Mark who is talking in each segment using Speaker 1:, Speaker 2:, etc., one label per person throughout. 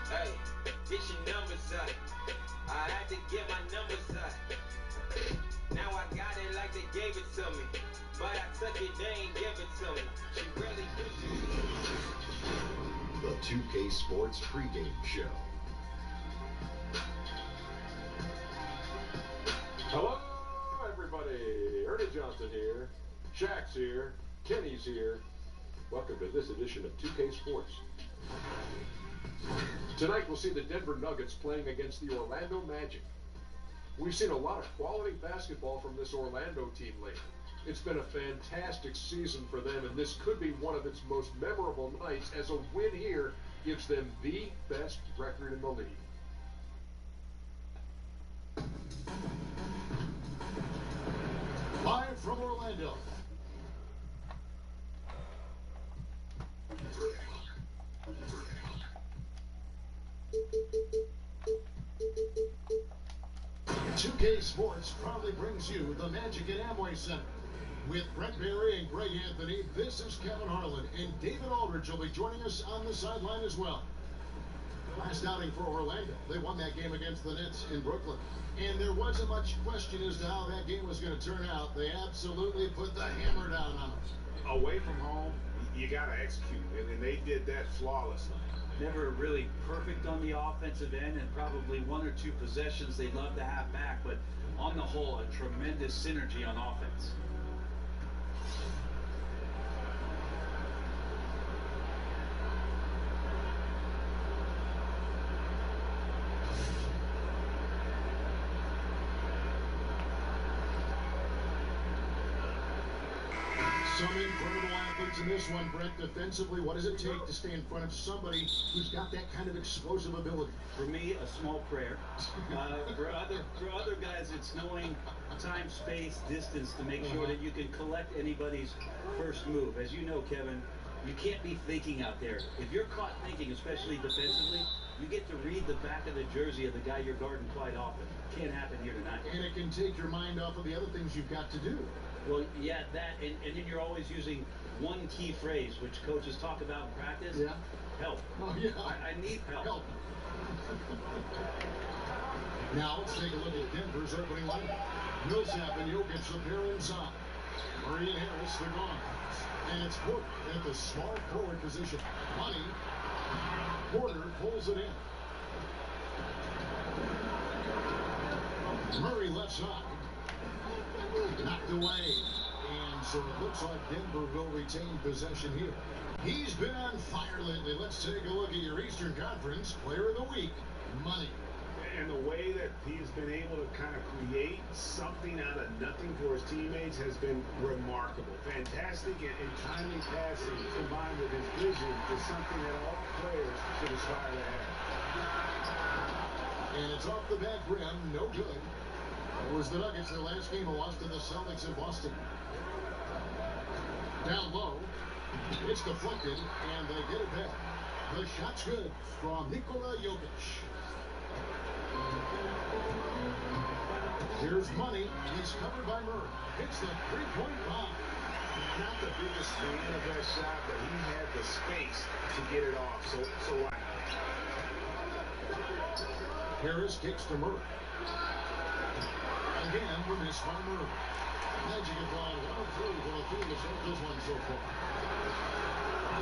Speaker 1: Hey, get your numbers up. I had to get my numbers up. Now I got it like they gave it to me. But I took it, they ain't give it to me. She really
Speaker 2: The 2K Sports pregame show.
Speaker 3: Hello, everybody. Ernie Johnson here. Shaq's here. Kenny's here. Welcome to this edition of 2K Sports. Tonight we'll see the Denver Nuggets playing against the Orlando Magic. We've seen a lot of quality basketball from this Orlando team lately. It's been a fantastic season for them, and this could be one of its most memorable nights, as a win here gives them the best record in the league.
Speaker 4: Live from Orlando. "2K Sports" proudly brings you the Magic at Amway Center. With Brent Barry and Greg Anthony, this is Kevin Harlan, and David Aldridge will be joining us on the sideline as well. Last outing for Orlando, they won that game against the Nets in Brooklyn. And there wasn't much question as to how that game was going to turn out. They absolutely put the hammer down on us.
Speaker 5: Away from home, you got to execute, and they did that flawlessly.
Speaker 6: Never really perfect on the offensive end, and probably one or two possessions they'd love to have back, but on the whole, a tremendous synergy on offense.
Speaker 4: Some incredible athletes in this one, Brent. Defensively, what does it take to stay in front of somebody who's got that kind of explosive ability?
Speaker 6: For me, a small prayer. For other guys, it's knowing time, space, distance to make sure that you can collect anybody's first move. As you know, Kevin, you can't be thinking out there. If you're caught thinking, especially defensively, you get to read the back of the jersey of the guy you're guarding quite often. Can't happen here tonight.
Speaker 4: And it can take your mind off of the other things you've got to do.
Speaker 6: Well, yeah, that, and then you're always using one key phrase, which coaches talk about in practice.
Speaker 4: Yeah.
Speaker 6: Help.
Speaker 4: Oh, yeah.
Speaker 6: I need help.
Speaker 4: Help. Now, let's take a look at Denver's opening lineup. Millsap and Jokic, the pair inside. Murray and Harris, they're gone. And it's Porter at the small forward position. Money. Porter pulls it in. Murray left side. Knocked away. And so it looks like Denver will retain possession here. He's been on fire lately. Let's take a look at your Eastern Conference Player of the Week, Money.
Speaker 5: And the way that he's been able to kind of create something out of nothing for his teammates has been remarkable. Fantastic and timely passing combined with his vision is something that all players should aspire to have.
Speaker 4: And it's off the back rim, no good. It was the Nuggets their last game, a loss to the Celtics in Boston. Down low, it's deflected, and they get it back. The shot's good from Nikola Jokic. Here's Money. He's covered by Murray. Hits the three-point bomb.
Speaker 5: Not the biggest fan of that shot, but he had the space to get it off. So why?
Speaker 4: Harris kicks to Murray. Again, the miss by Murray. Magic have gone 1 of 3 for the field to start this one so far.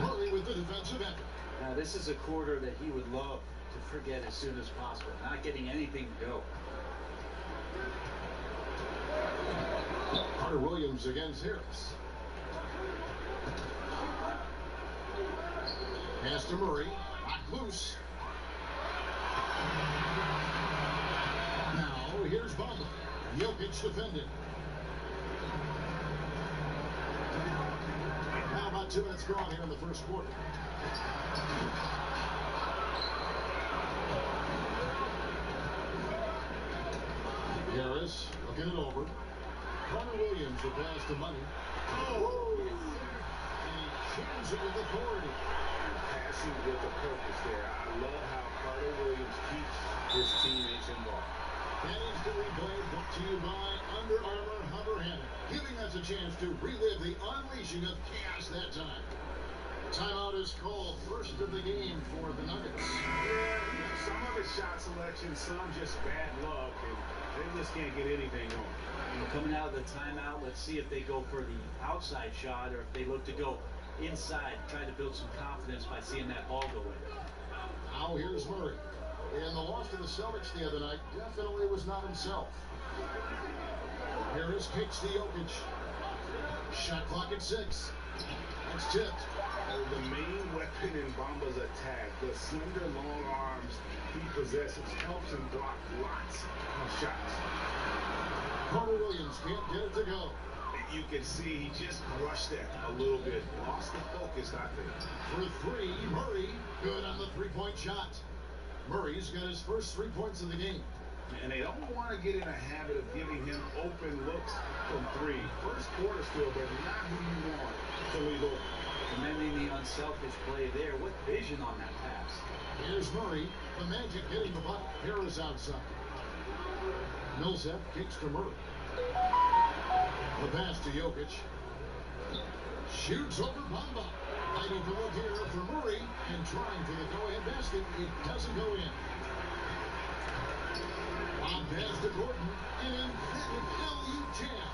Speaker 4: Murray with the defensive effort.
Speaker 6: Now, this is a quarter that he would love to forget as soon as possible. Not getting anything to go.
Speaker 4: Carter Williams against Harris. Pass to Murray. Knocked loose. Now, here's Butler. Jokic defended. Now about 2 minutes gone here in the first quarter. Harris looking it over. Carter Williams will pass to Money. Oh! And he shoots it with authority.
Speaker 5: Passing with a purpose there. I love how Carter Williams keeps his teammates involved.
Speaker 4: That is the replay brought to you by Under Armour Hover Hammock, giving us a chance to relive the unleashing of chaos that time. Timeout is called. First of the game for the Nuggets.
Speaker 5: Yeah, some of his shot selection, some just bad luck, and they just can't get anything going.
Speaker 6: Coming out of the timeout, let's see if they go for the outside shot or if they look to go inside, try to build some confidence by seeing that ball go in.
Speaker 4: Now here's Murray. And the loss to the Celtics the other night definitely was not himself. Here is kicks to Jokic. Shot clock at 6. It's tipped.
Speaker 5: The main weapon in Bamba's attack, the slender long arms he possesses, helps him block lots of shots.
Speaker 4: Carter Williams can't get it to go.
Speaker 5: You can see he just rushed that a little bit. Lost the focus, I think.
Speaker 4: For 3, Murray. Good on the three-point shot. Murray's got his first 3 points of the game.
Speaker 5: And they don't want to get in a habit of giving him open looks from 3. First quarter still, but not who you want to leave open.
Speaker 6: Commending the unselfish play there. What vision on that pass.
Speaker 4: Here's Murray. The Magic getting the ball. Harris outside. Millsap kicks to Murray. The pass to Jokic. Shoots over Bamba. Fighting to look here for Murray and trying for the go-ahead basket. It doesn't go in. On pass to Gordon. An emphatic LU jam.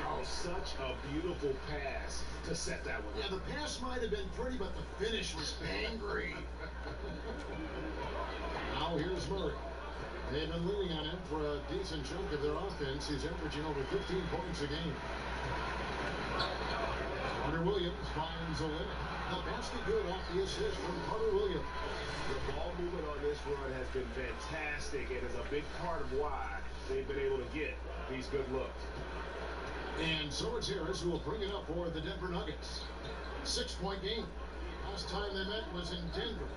Speaker 5: Oh, such a beautiful pass to set that one.
Speaker 4: Yeah, the pass might have been pretty, but the finish was angry. Now here's Murray. They've been leaning on him for a decent chunk of their offense. He's averaging over 15 points a game. Carter Williams finds a limit. The basket good off the assist from Carter Williams.
Speaker 5: The ball movement on this run has been fantastic and is a big part of why they've been able to get these good looks.
Speaker 4: And so it's Harris who will bring it up for the Denver Nuggets. 6-point game. Last time they met was in Denver.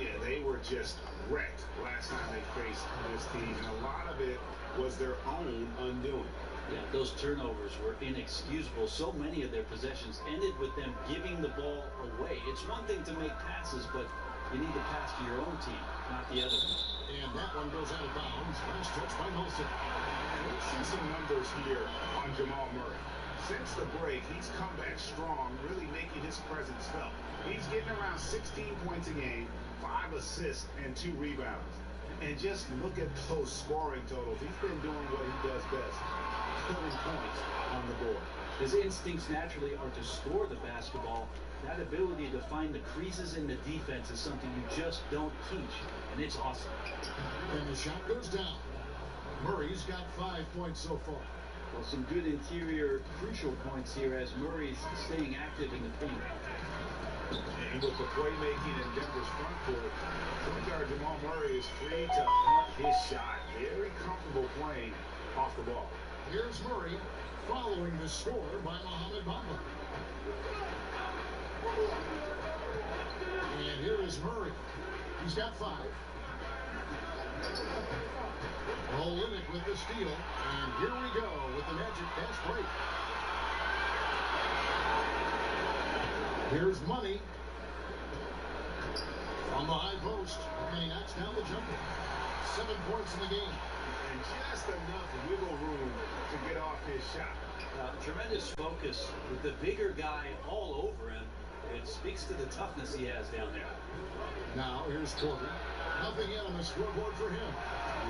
Speaker 5: Yeah, they were just wrecked last time they faced this team, and a lot of it was their own undoing.
Speaker 6: Yeah, those turnovers were inexcusable. So many of their possessions ended with them giving the ball away. It's one thing to make passes, but you need to pass to your own team, not the other one.
Speaker 4: And that one goes out of bounds. Last touch by Nelson.
Speaker 5: And let's see some numbers here on Jamal Murray. Since the break, he's come back strong, really making his presence felt. He's getting around 16 points a game, 5 assists, and 2 rebounds. And just look at those scoring totals. He's been doing what he does best, putting points on the board.
Speaker 6: His instincts naturally are to score the basketball. That ability to find the creases in the defense is something you just don't teach, and it's awesome.
Speaker 4: And the shot goes down. Murray's got 5 points so far.
Speaker 6: Well, some good interior crucial points here as Murray's staying active in the paint.
Speaker 5: And with the playmaking in Denver's front court, point guard Jamal Murray is free to hunt his shot. Very comfortable playing off the ball.
Speaker 4: Here's Murray following the score by Mohamed Bamba. And here is Murray. He's got 5. Olynyk with the steal. And here we go with the Magic fast break. Here's Money on the high post, and he knocks down the jumper. 7 points in the game.
Speaker 5: And just enough wiggle room to get off his shot.
Speaker 6: Tremendous focus with the bigger guy all over him. It speaks to the toughness he has down there.
Speaker 4: Now here's Corbin. Nothing yet on the scoreboard for him.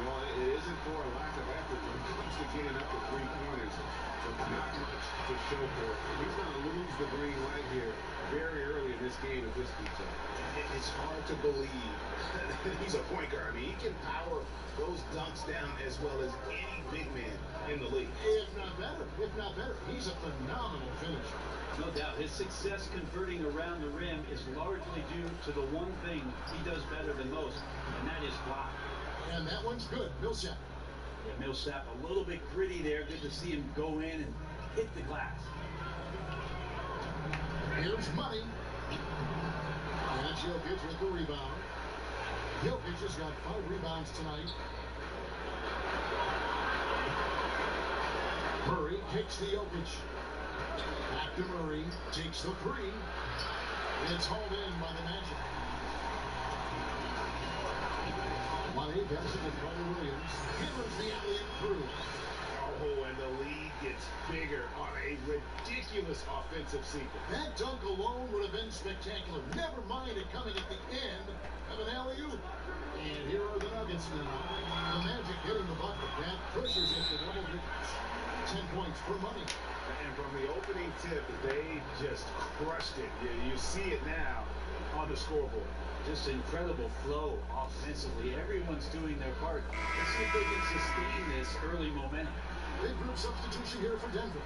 Speaker 5: Well, it isn't for a lack of effort when it comes to getting up to 3-pointers. But not much to show for it. He's going to lose the green light here very early in this game if this keeps up. It's hard to believe that he's a point guard. I mean, he can power those dunks down as well as any big man in the league.
Speaker 4: If not better. If not better. He's a phenomenal finisher.
Speaker 6: No doubt. His success converting around the rim is largely due to the one thing he does better than most, and that is block.
Speaker 4: And that one's good. Millsap.
Speaker 6: Yeah, Millsap a little bit gritty there. Good to see him go in and hit the glass.
Speaker 4: Here's Money. And Jokic with the rebound. Jokic has got 5 rebounds tonight. Murray kicks to Jokic. Back to Murray. Takes the 3. It's hauled in by the Magic. Money passes to Carter Williams. Hammers the alley through.
Speaker 5: Oh, Oh, and the lead gets bigger on a ridiculous offensive sequence.
Speaker 4: That dunk alone would have been spectacular. Never mind it coming at the end of an alley-oop. And here are the Nuggets now. The Magic getting the bucket. That pushes it to double digits. 10 points for money.
Speaker 5: And from the opening tip, they just crushed it. You see it now on the scoreboard.
Speaker 6: Just incredible flow offensively. Everyone's doing their part. Let's see if they can sustain this early momentum.
Speaker 4: Big group substitution here for Denver.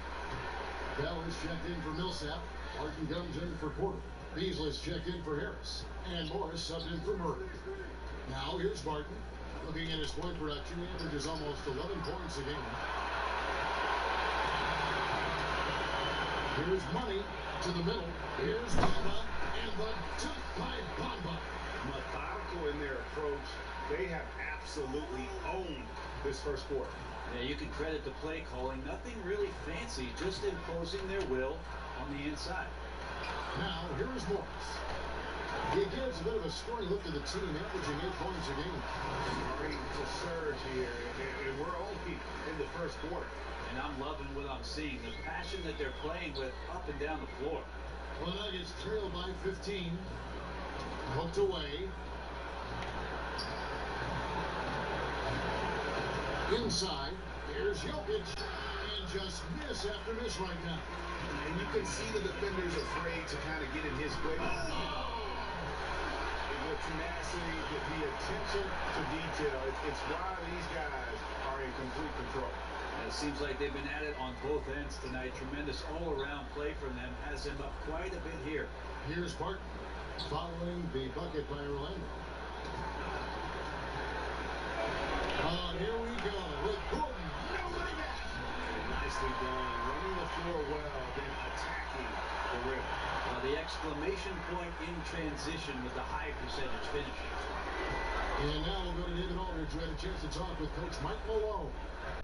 Speaker 4: Bell is checked in for Millsap. Martin comes in for Porter. Beasley's checked in for Harris. And Morris subbed in for Murray. Now here's Martin. Looking at his point production, he averages almost 11 points a game. Here's Money to the middle. Here's Bamba. And the dunk by Bamba.
Speaker 5: Methodical in their approach. They have absolutely owned this first quarter.
Speaker 6: Yeah, you can credit the play calling. Nothing really fancy, just imposing their will on the inside.
Speaker 4: Now, here is Morris. He gives a bit of a scoring look to the team, averaging 8 points a game.
Speaker 5: Starting to surge here, and we're only in the first quarter.
Speaker 6: And I'm loving what I'm seeing. The passion that they're playing with up and down the floor.
Speaker 4: Well, Nuggets trail by 15. Hooked away. Inside, here's Jokic, and just miss after miss right now.
Speaker 5: And you can see the defenders afraid to kind of get in his way. The tenacity, the attention to detail, it's why these guys are in complete control.
Speaker 6: It seems like they've been at it on both ends tonight. Tremendous all-around play from them. Has them up quite a bit here.
Speaker 4: Here's Barton following the bucket by Orlando. Here we go with Gordon. Nobody back.
Speaker 5: Nicely done. Running the floor well, then attacking the rim.
Speaker 6: The exclamation point in transition with the high percentage finish.
Speaker 4: And now we'll go to David Aldridge, who had a chance to talk with Coach Mike Malone.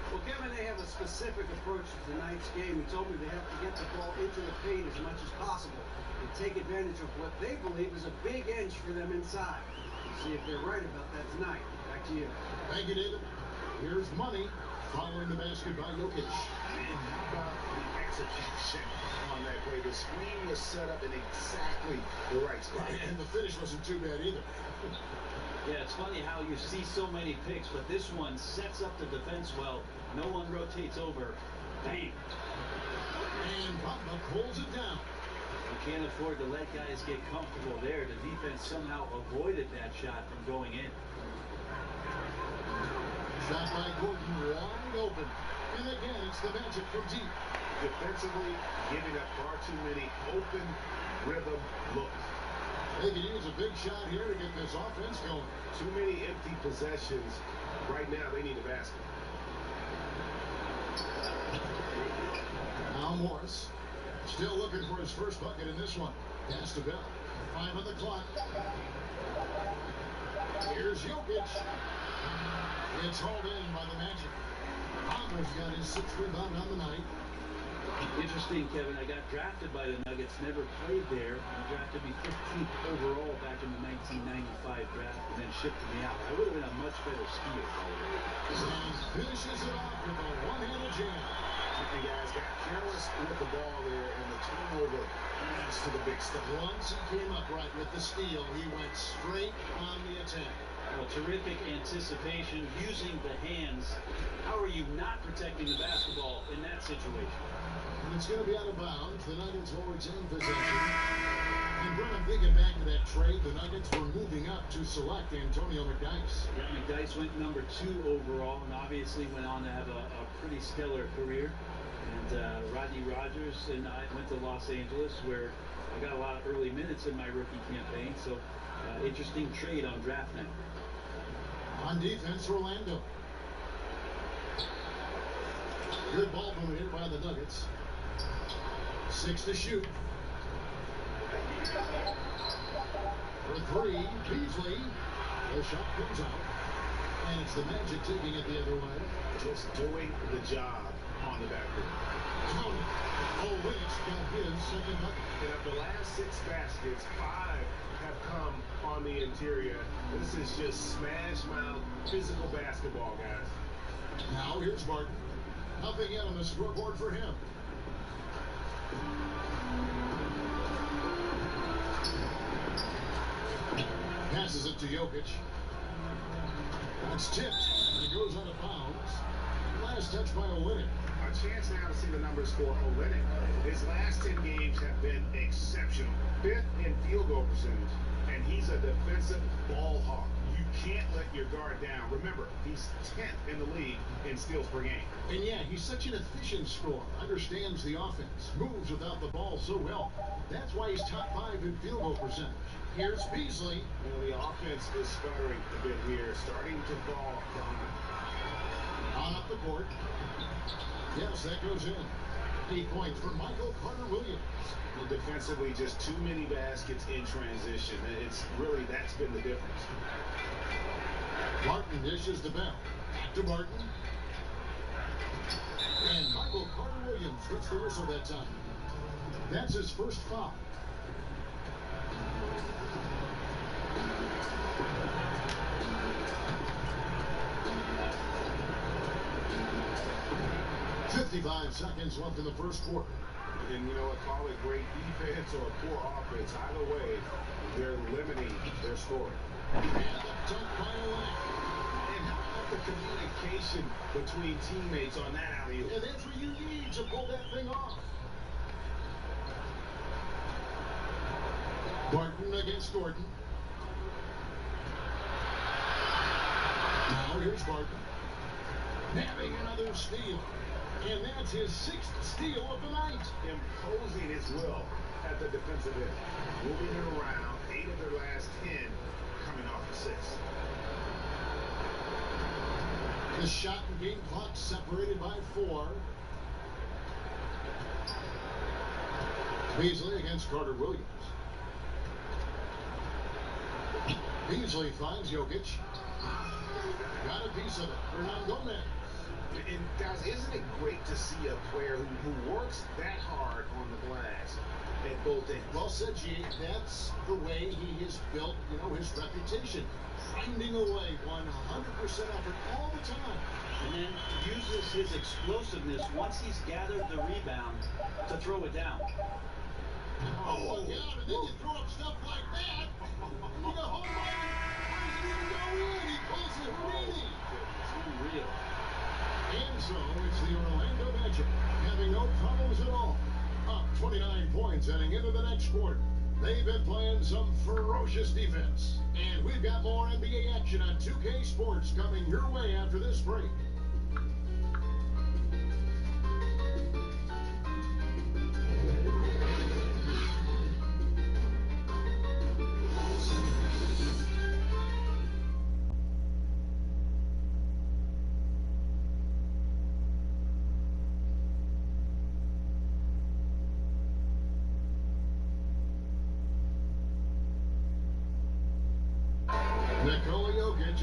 Speaker 7: Well, Kevin, they have a specific approach to tonight's game. He told me they have to get the ball into the paint as much as possible and take advantage of what they believe is a big edge for them inside. We'll see if they're right about that tonight. Back to you.
Speaker 4: Thank you, David. Here's Money following the basket by Jokic.
Speaker 5: And how about the execution on that play? The screen was set up in exactly the right spot.
Speaker 4: And the finish wasn't too bad either.
Speaker 6: Yeah, it's funny how you see so many picks, but this one sets up the defense well. No one rotates over. Bang.
Speaker 4: And Bamba pulls it down.
Speaker 6: You can't afford to let guys get comfortable there. The defense somehow avoided that shot from going in.
Speaker 4: Shot by Gordon, wide open. And again, it's the Magic from deep.
Speaker 5: Defensively, giving up far too many open rhythm looks.
Speaker 4: They can use a big shot here to get this offense going.
Speaker 5: Too many empty possessions. Right now, they need a basket.
Speaker 4: Now Morris, still looking for his first bucket in this one. Pass to Bell. 5 on the clock. Here's Jokic. It's hauled in by the Magic. Palmer's got his 6th rebound on the night.
Speaker 6: Interesting, Kevin. I got drafted by the Nuggets, never played there. They drafted me 15th overall back in the 1995 draft and then shipped me out. I would have been a much better skier, by the way.
Speaker 4: And finishes it off with a one-handed jam.
Speaker 5: The guys got careless with the ball there, and the turnover adds to the big stuff.
Speaker 4: Once he came up right with the steal, he went straight on the attack.
Speaker 6: Well, terrific anticipation, using the hands. How are you not protecting the basketball in that situation?
Speaker 4: And it's going to be out of bounds. The Nuggets will retain possession. And Brennan, thinking back to that trade, the Nuggets were moving up to select Antonio McDyess.
Speaker 6: Yeah, McDyess went number 2 overall and obviously went on to have a pretty stellar career. And Rodney Rogers and I went to Los Angeles, where I got a lot of early minutes in my rookie campaign. So interesting trade on draft night.
Speaker 4: On defense, Orlando. Good ball movement here by the Nuggets. 6 to shoot. For 3, Beasley. The shot comes out. And it's the Magic taking it the other way.
Speaker 5: Just doing the job on the backboard.
Speaker 4: Count it. Olynyk got his second bucket.
Speaker 5: And of the last 6 baskets, 5 have come on the interior. This is just smash mouth physical basketball, guys.
Speaker 4: Now here's Martin. Nothing yet on the scoreboard for him. Passes it to Jokic. That's tipped, and it goes out of bounds. Last touch by Olynyk.
Speaker 5: A chance now to see the numbers for Olynyk. His last 10 games have been exceptional. 5th in field goal percentage, and he's a defensive ball hawk. You can't let your guard down. Remember, he's 10th in the league in steals per game.
Speaker 4: And yeah, he's such an efficient scorer. Understands the offense. Moves without the ball so well. That's why he's top 5 in field goal percentage. Here's Beasley.
Speaker 5: You know, the offense is sputtering a bit here, starting to fall behind.
Speaker 4: On up the court. Yes, that goes in. 8 points for Michael Carter-Williams.
Speaker 5: And defensively, just too many baskets in transition. It's really, that's been the difference.
Speaker 4: Martin dishes the bell. Back to Martin. And Michael Carter-Williams gets the whistle that time. That's his first foul. "55 seconds left in the first quarter."
Speaker 5: And you know what, call it great defense or poor offense. Either way, they're limiting their scoring.
Speaker 4: And the dunk by Olynyk.
Speaker 5: And how about the communication between teammates on that alley-oop?
Speaker 4: And that's what you need to pull that thing off. Barton against Gordon. Now here's Barton. Nabbing another steal. And that's his 6th steal of the night.
Speaker 5: Imposing his will at the defensive end. Moving it around. 8 of their last 10 coming off the 6.
Speaker 4: The shot and game clock separated by 4. Beasley against Carter-Williams. Beasley finds Jokic. Got a piece of it. Hernan Gomez.
Speaker 5: And guys, isn't it great to see a player who works that hard on the glass at both ends?
Speaker 4: Well said, G. That's the way he has built, his reputation. Grinding away 100% effort all the time.
Speaker 6: And then uses his explosiveness once he's gathered the rebound to throw it down.
Speaker 4: Oh, look out, and then you throw up stuff like that. You go home run, doesn't even go in. He pulls the Houdini.
Speaker 6: It's unreal.
Speaker 4: And so it's the Orlando Magic having no problems at all. Up 29 points heading into the next quarter. They've been playing some ferocious defense. And we've got more NBA action on 2K Sports coming your way after this break.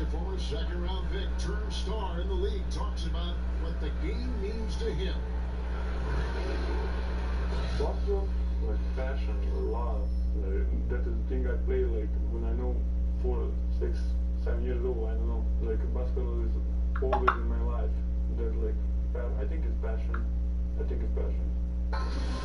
Speaker 4: A former second-round pick turned star in the league talks about what the game means to him.
Speaker 8: Basketball, like passion, love. That is the thing I play like when I know 4, 6, 7 years old. I don't know. Like basketball is always in my life. That like I think it's passion.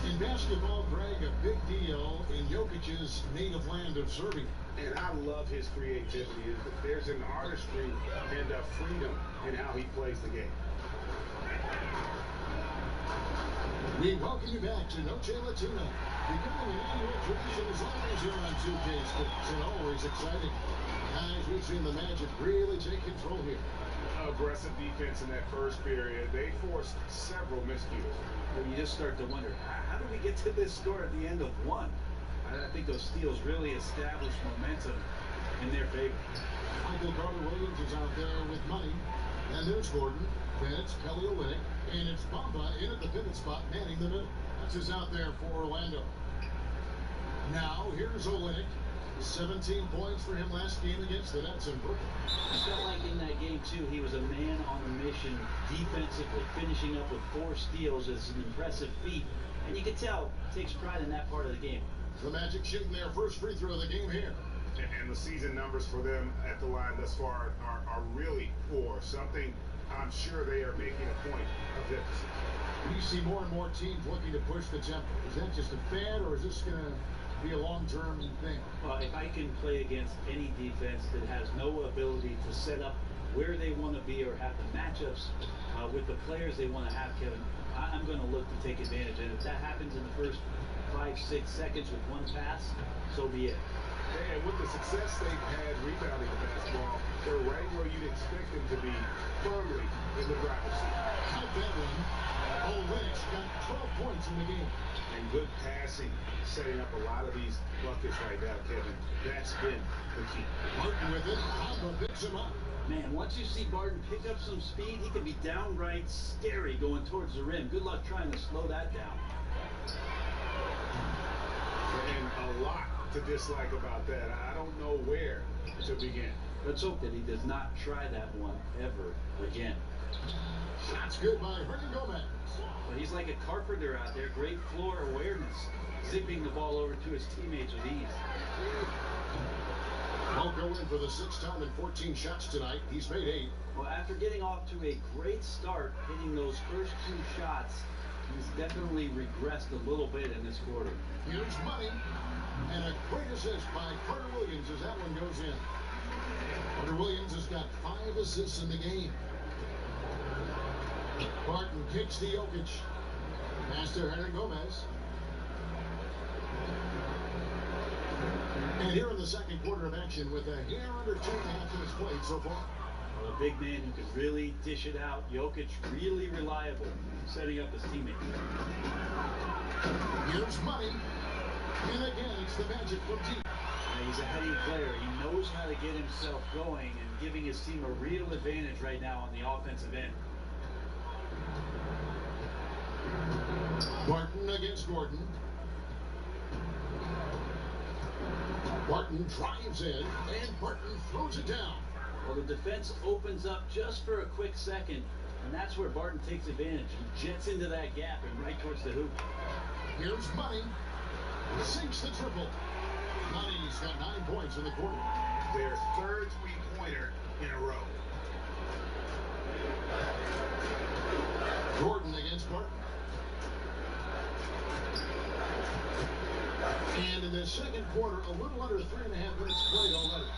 Speaker 4: In basketball, Greg, a big deal in Jokic's native land of Serbia.
Speaker 5: And I love his creativity. There's an artistry and a freedom in how he plays the game.
Speaker 4: We welcome you back to Noche Latina, becoming an annual tradition as always here on 2K Sports, and always exciting. Guys, we've seen the Magic really take control here.
Speaker 5: Aggressive defense in that first period. They forced several miscues.
Speaker 6: Well, you just start to wonder, how did we get to this score at the end of 1? I think those steals really established momentum in their favor.
Speaker 4: Michael Carter-Williams is out there with money. And there's Gordon. Then it's Kelly Olynyk. And it's Bamba in at the pivot spot, manning the middle. That's who's out there for Orlando. Now, here's Olynyk. 17 points for him last game against the Nets in Brooklyn.
Speaker 6: I felt like in that game, too, he was a man on a mission defensively. Finishing up with 4 steals is an impressive feat. And you can tell he takes pride in that part of the game.
Speaker 4: The Magic shooting their first free throw of the game here.
Speaker 5: And the season numbers for them at the line thus far are really poor. Something I'm sure they are making a point of emphasis.
Speaker 4: We see more and more teams looking to push the tempo. Is that just a fad, or is this going to be a long-term thing?
Speaker 6: Well, if I can play against any defense that has no ability to set up where they want to be or have the matchups with the players they want to have, Kevin, I'm going to look to take advantage. And if that happens in the first 5-6 seconds with one pass, so be it.
Speaker 5: And with the success they've had rebounding the basketball, they're right where you'd expect them to be, firmly in the driver's seat.
Speaker 4: Count that one. Olinick got 12 points in the game.
Speaker 5: And good passing, setting up a lot of these buckets right now, Kevin. That's been the key.
Speaker 4: Martin with it. Hamba picks him up.
Speaker 6: Man, once you see Barton pick up some speed, he can be downright scary going towards the rim. Good luck trying to slow that down.
Speaker 5: And a lot to dislike about that. I don't know where to begin.
Speaker 6: Let's hope that he does not try that one ever again.
Speaker 4: Shots good by Hernan Gomez.
Speaker 6: But he's like a carpenter out there. Great floor awareness. Zipping the ball over to his teammates with ease.
Speaker 4: Won't go in for the 6th time in 14 shots tonight. He's made 8.
Speaker 6: Well, after getting off to a great start, hitting those first 2 shots, he's definitely regressed a little bit in this quarter.
Speaker 4: Here's money. And a great assist by Carter Williams as that one goes in. Carter Williams has got 5 assists in the game. Barton kicks to Jokic. Pass to Hernan Gomez. And here in the second quarter of action with a hair under 2.5 minutes played so far.
Speaker 6: Well, a big man who can really dish it out. Jokic really reliable, setting up his teammates.
Speaker 4: Here's money. And again, it's the Magic from deep.
Speaker 6: He's a heady player. He knows how to get himself going and giving his team a real advantage right now on the offensive end.
Speaker 4: Barton against Gordon. Barton drives in, and Barton throws it down.
Speaker 6: Well, the defense opens up just for a quick second, and that's where Barton takes advantage. He jets into that gap and right towards the hoop.
Speaker 4: Here's Money. Sinks the triple. Money's got 9 points in the quarter.
Speaker 5: Their 3rd three-pointer in a row.
Speaker 4: Gordon against Barton. And in the second quarter, a little under 3.5 minutes played already.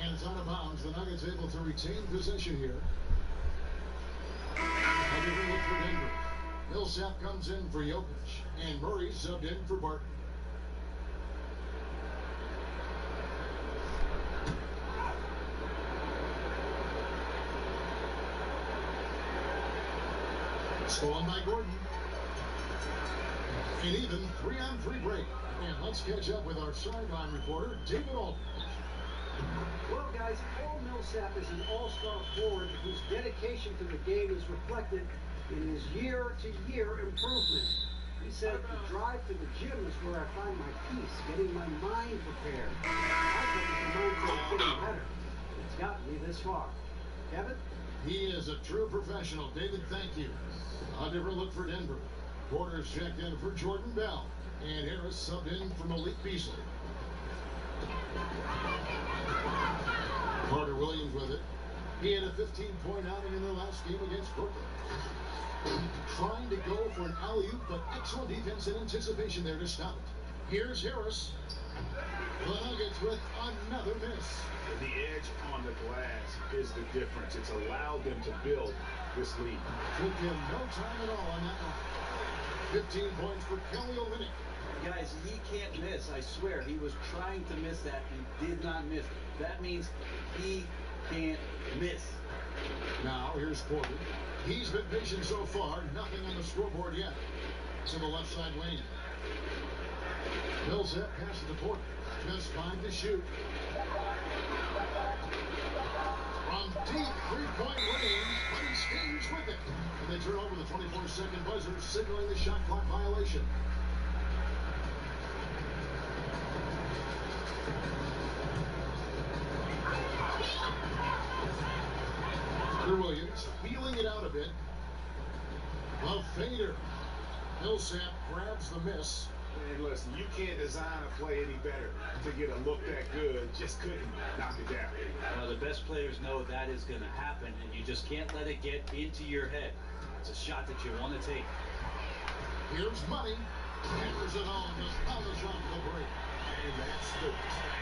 Speaker 4: And it's out of bounds. The Nuggets able to retain possession here. And they look for Denver. Millsap comes in for Jokic. And Murray subbed in for Barton. Stolen by Gordon. An even 3-on-3 break. And let's catch up with our sideline reporter, David Aldridge.
Speaker 7: Well, guys, Paul Millsap is an all-star forward whose dedication to the game is reflected in his year-to-year improvement. He said, the drive to the gym is where I find my peace, getting my mind prepared. I think the mindset getting better. It's gotten me this far. Kevin?
Speaker 4: He is a true professional. David, thank you. A different look for Denver. Porter's checked in for Jordan Bell. And Harris subbed in for Malik Beasley. Carter Williams with it. He had a 15-point outing in the last game against Brooklyn. Trying to go for an alley-oop, but excellent defense and anticipation there to stop it. Here's Harris. The Nuggets with another miss.
Speaker 5: The edge on the glass is the difference. It's allowed them to build this lead.
Speaker 4: Took him no time at all on that one. 15 points for Kelly Olynyk.
Speaker 6: Guys, he can't miss. I swear, he was trying to miss that and did not miss. That means he can't miss.
Speaker 4: Now, here's Porter. He's been patient so far. Nothing on the scoreboard yet. To the left side lane. Millsap passes to Porter. Just 5 to shoot. From deep three-point range, but he stays with it. And they turn over the 24-second buzzer, signaling the shot clock violation. Williams feeling it out a bit. A fader. Millsap grabs the miss.
Speaker 5: And listen, you can't design a play any better to get a look that good. Just couldn't knock it down.
Speaker 6: The best players know that is going to happen, and you just can't let it get into your head. It's a shot that you want to take.
Speaker 4: Here's money. Hammers it home to polish off the break.
Speaker 5: And that's the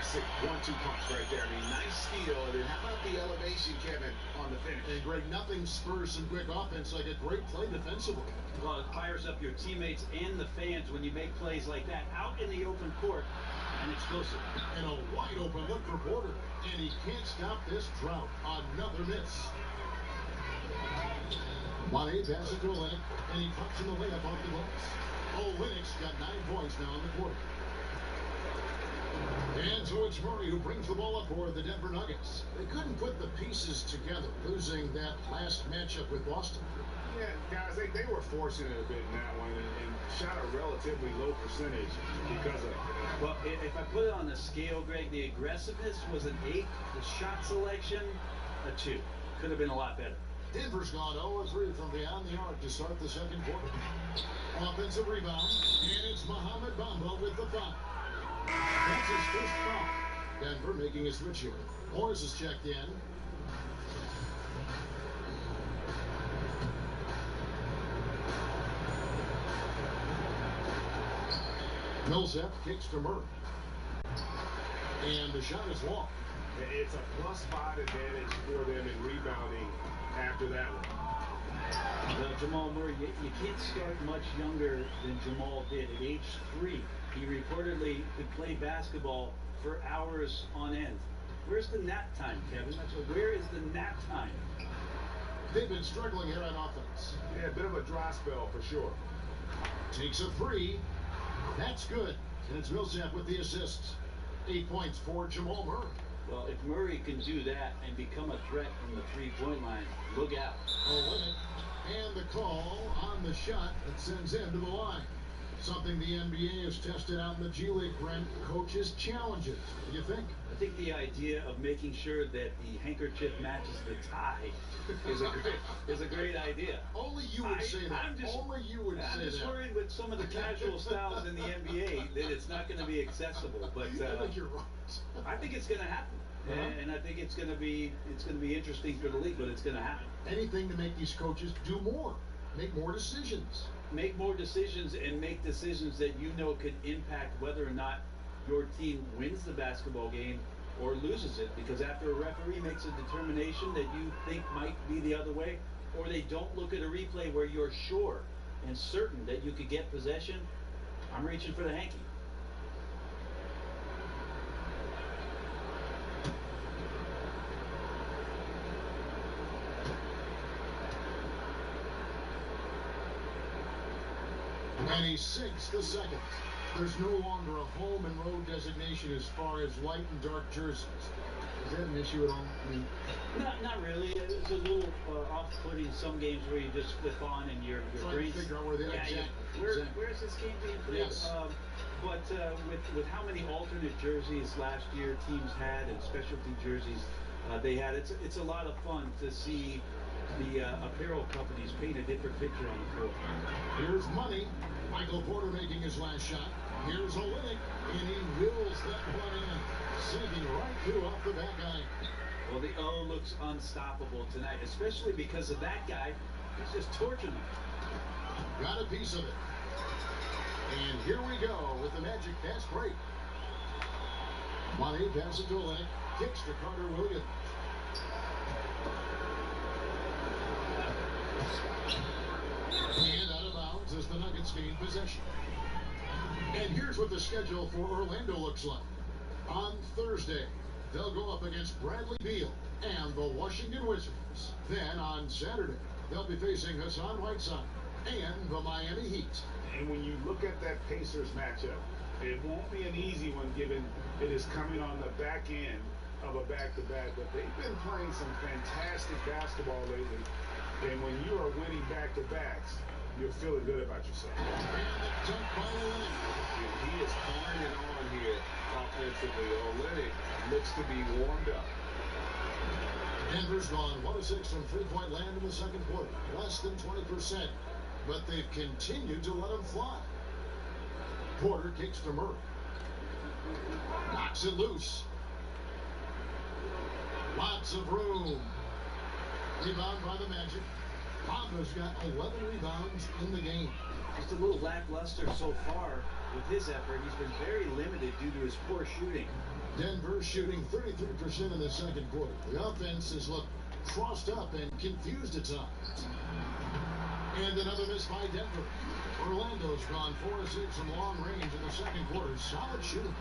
Speaker 5: classic 1-2 punch right there. I mean, nice steal. And then how about the elevation, Kevin, on the finish?
Speaker 4: And Greg, nothing spurs some quick offense like a great play defensively.
Speaker 6: Well, it fires up your teammates and the fans when you make plays like that out in the open court and explosive.
Speaker 4: And a wide open look for Porter. And he can't stop this drought. Another miss. Money passes to Olynyk, and he puts in the layup off the glass. Olynyk's got 9 points now in the quarter. And so it's Murray who brings the ball up for the Denver Nuggets. They couldn't put the pieces together, losing that last matchup with Boston.
Speaker 5: Yeah, guys, they were forcing it a bit in that one and shot a relatively low percentage because of it.
Speaker 6: Well, if I put it on the scale, Greg, the aggressiveness was an 8. The shot selection, a 2. Could have been a lot better.
Speaker 4: Denver's gone 0-3 from beyond the arc to start the second quarter. Offensive rebound, and it's Mohamed Bamba with the foul. That's his first foul. Denver making a switch here. Morris is checked in. Millsap kicks to Murray. And the shot is long.
Speaker 5: It's a +5 advantage for them in rebounding after that one.
Speaker 6: Jamal Murray, you can't start much younger than Jamal did. At age 3, he reportedly could play basketball for hours on end. Where's the nap time, Kevin? Where is the nap time?
Speaker 4: They've been struggling here on offense.
Speaker 5: Yeah, a bit of a dry spell for sure.
Speaker 4: Takes a 3. That's good. And it's Millsap with the assists. 8 points for Jamal Murray.
Speaker 6: Well, if Murray can do that and become a threat from the three-point line, look out.
Speaker 4: Olynyk, and the call on the shot that sends him to the line. Something the NBA has tested out in the G League, Brent. Coaches' challenges. What do you think?
Speaker 6: I think the idea of making sure that the handkerchief matches the tie is a great idea.
Speaker 4: Only you would say that. Only you would say that.
Speaker 6: I'm just worried with some of the casual styles in the NBA that it's not going to be accessible. But
Speaker 4: I think you're right.
Speaker 6: I think it's going to happen. And I think it's going to be interesting for the league, but it's going to happen.
Speaker 4: Anything to make these coaches do more, make more decisions.
Speaker 6: Make more decisions and make decisions that you know could impact whether or not your team wins the basketball game or loses it. Because after a referee makes a determination that you think might be the other way, or they don't look at a replay where you're sure and certain that you could get possession, I'm reaching for the hanky.
Speaker 4: And he sinks the second. There's no longer a home and road designation as far as light and dark jerseys. Is that an issue at all? I mean,
Speaker 6: not really. It's a little off-putting some games where you just flip on and your brains.
Speaker 4: Trying to figure out where they are.
Speaker 6: Yeah, where's this game being played?
Speaker 4: Yes.
Speaker 6: But with how many alternate jerseys last year teams had and specialty jerseys they had, it's a lot of fun to see the apparel companies paint a different picture on the floor.
Speaker 4: Here's money. Michael Porter making his last shot. Here's Olynyk, and he wills that one in, sinking right through off the back iron.
Speaker 6: Well, the O looks unstoppable tonight, especially because of that guy. He's just torching them.
Speaker 4: Got a piece of it. And here we go with the Magic fast break. Money passes to Olynyk, kicks to Carter Williams. And out of bounds as the Nuggets gain possession. And here's what the schedule for Orlando looks like. On Thursday, they'll go up against Bradley Beal and the Washington Wizards. Then on Saturday, they'll be facing Hassan Whiteside and the Miami Heat.
Speaker 5: And when you look at that Pacers matchup, it won't be an easy one given it is coming on the back end of a back-to-back. But they've been playing some fantastic basketball lately. And when you are winning back-to-backs, you're feeling good about yourself. And he is pouring it on here offensively. Olynyk looks to be warmed up.
Speaker 4: Denver's gone 1-6 from three-point land in the second quarter. Less than 20%. But they've continued to let them fly. Porter kicks to Murray. Knocks it loose. Lots of room. Rebound by the Magic. Bomba's got 11 rebounds in the game.
Speaker 6: Just a little lackluster so far with his effort. He's been very limited due to his poor shooting.
Speaker 4: Denver shooting 33% in the second quarter. The offense has looked crossed up and confused at times. And another miss by Denver. Orlando's gone 4 of 6 from long range in the second quarter. Solid shooting.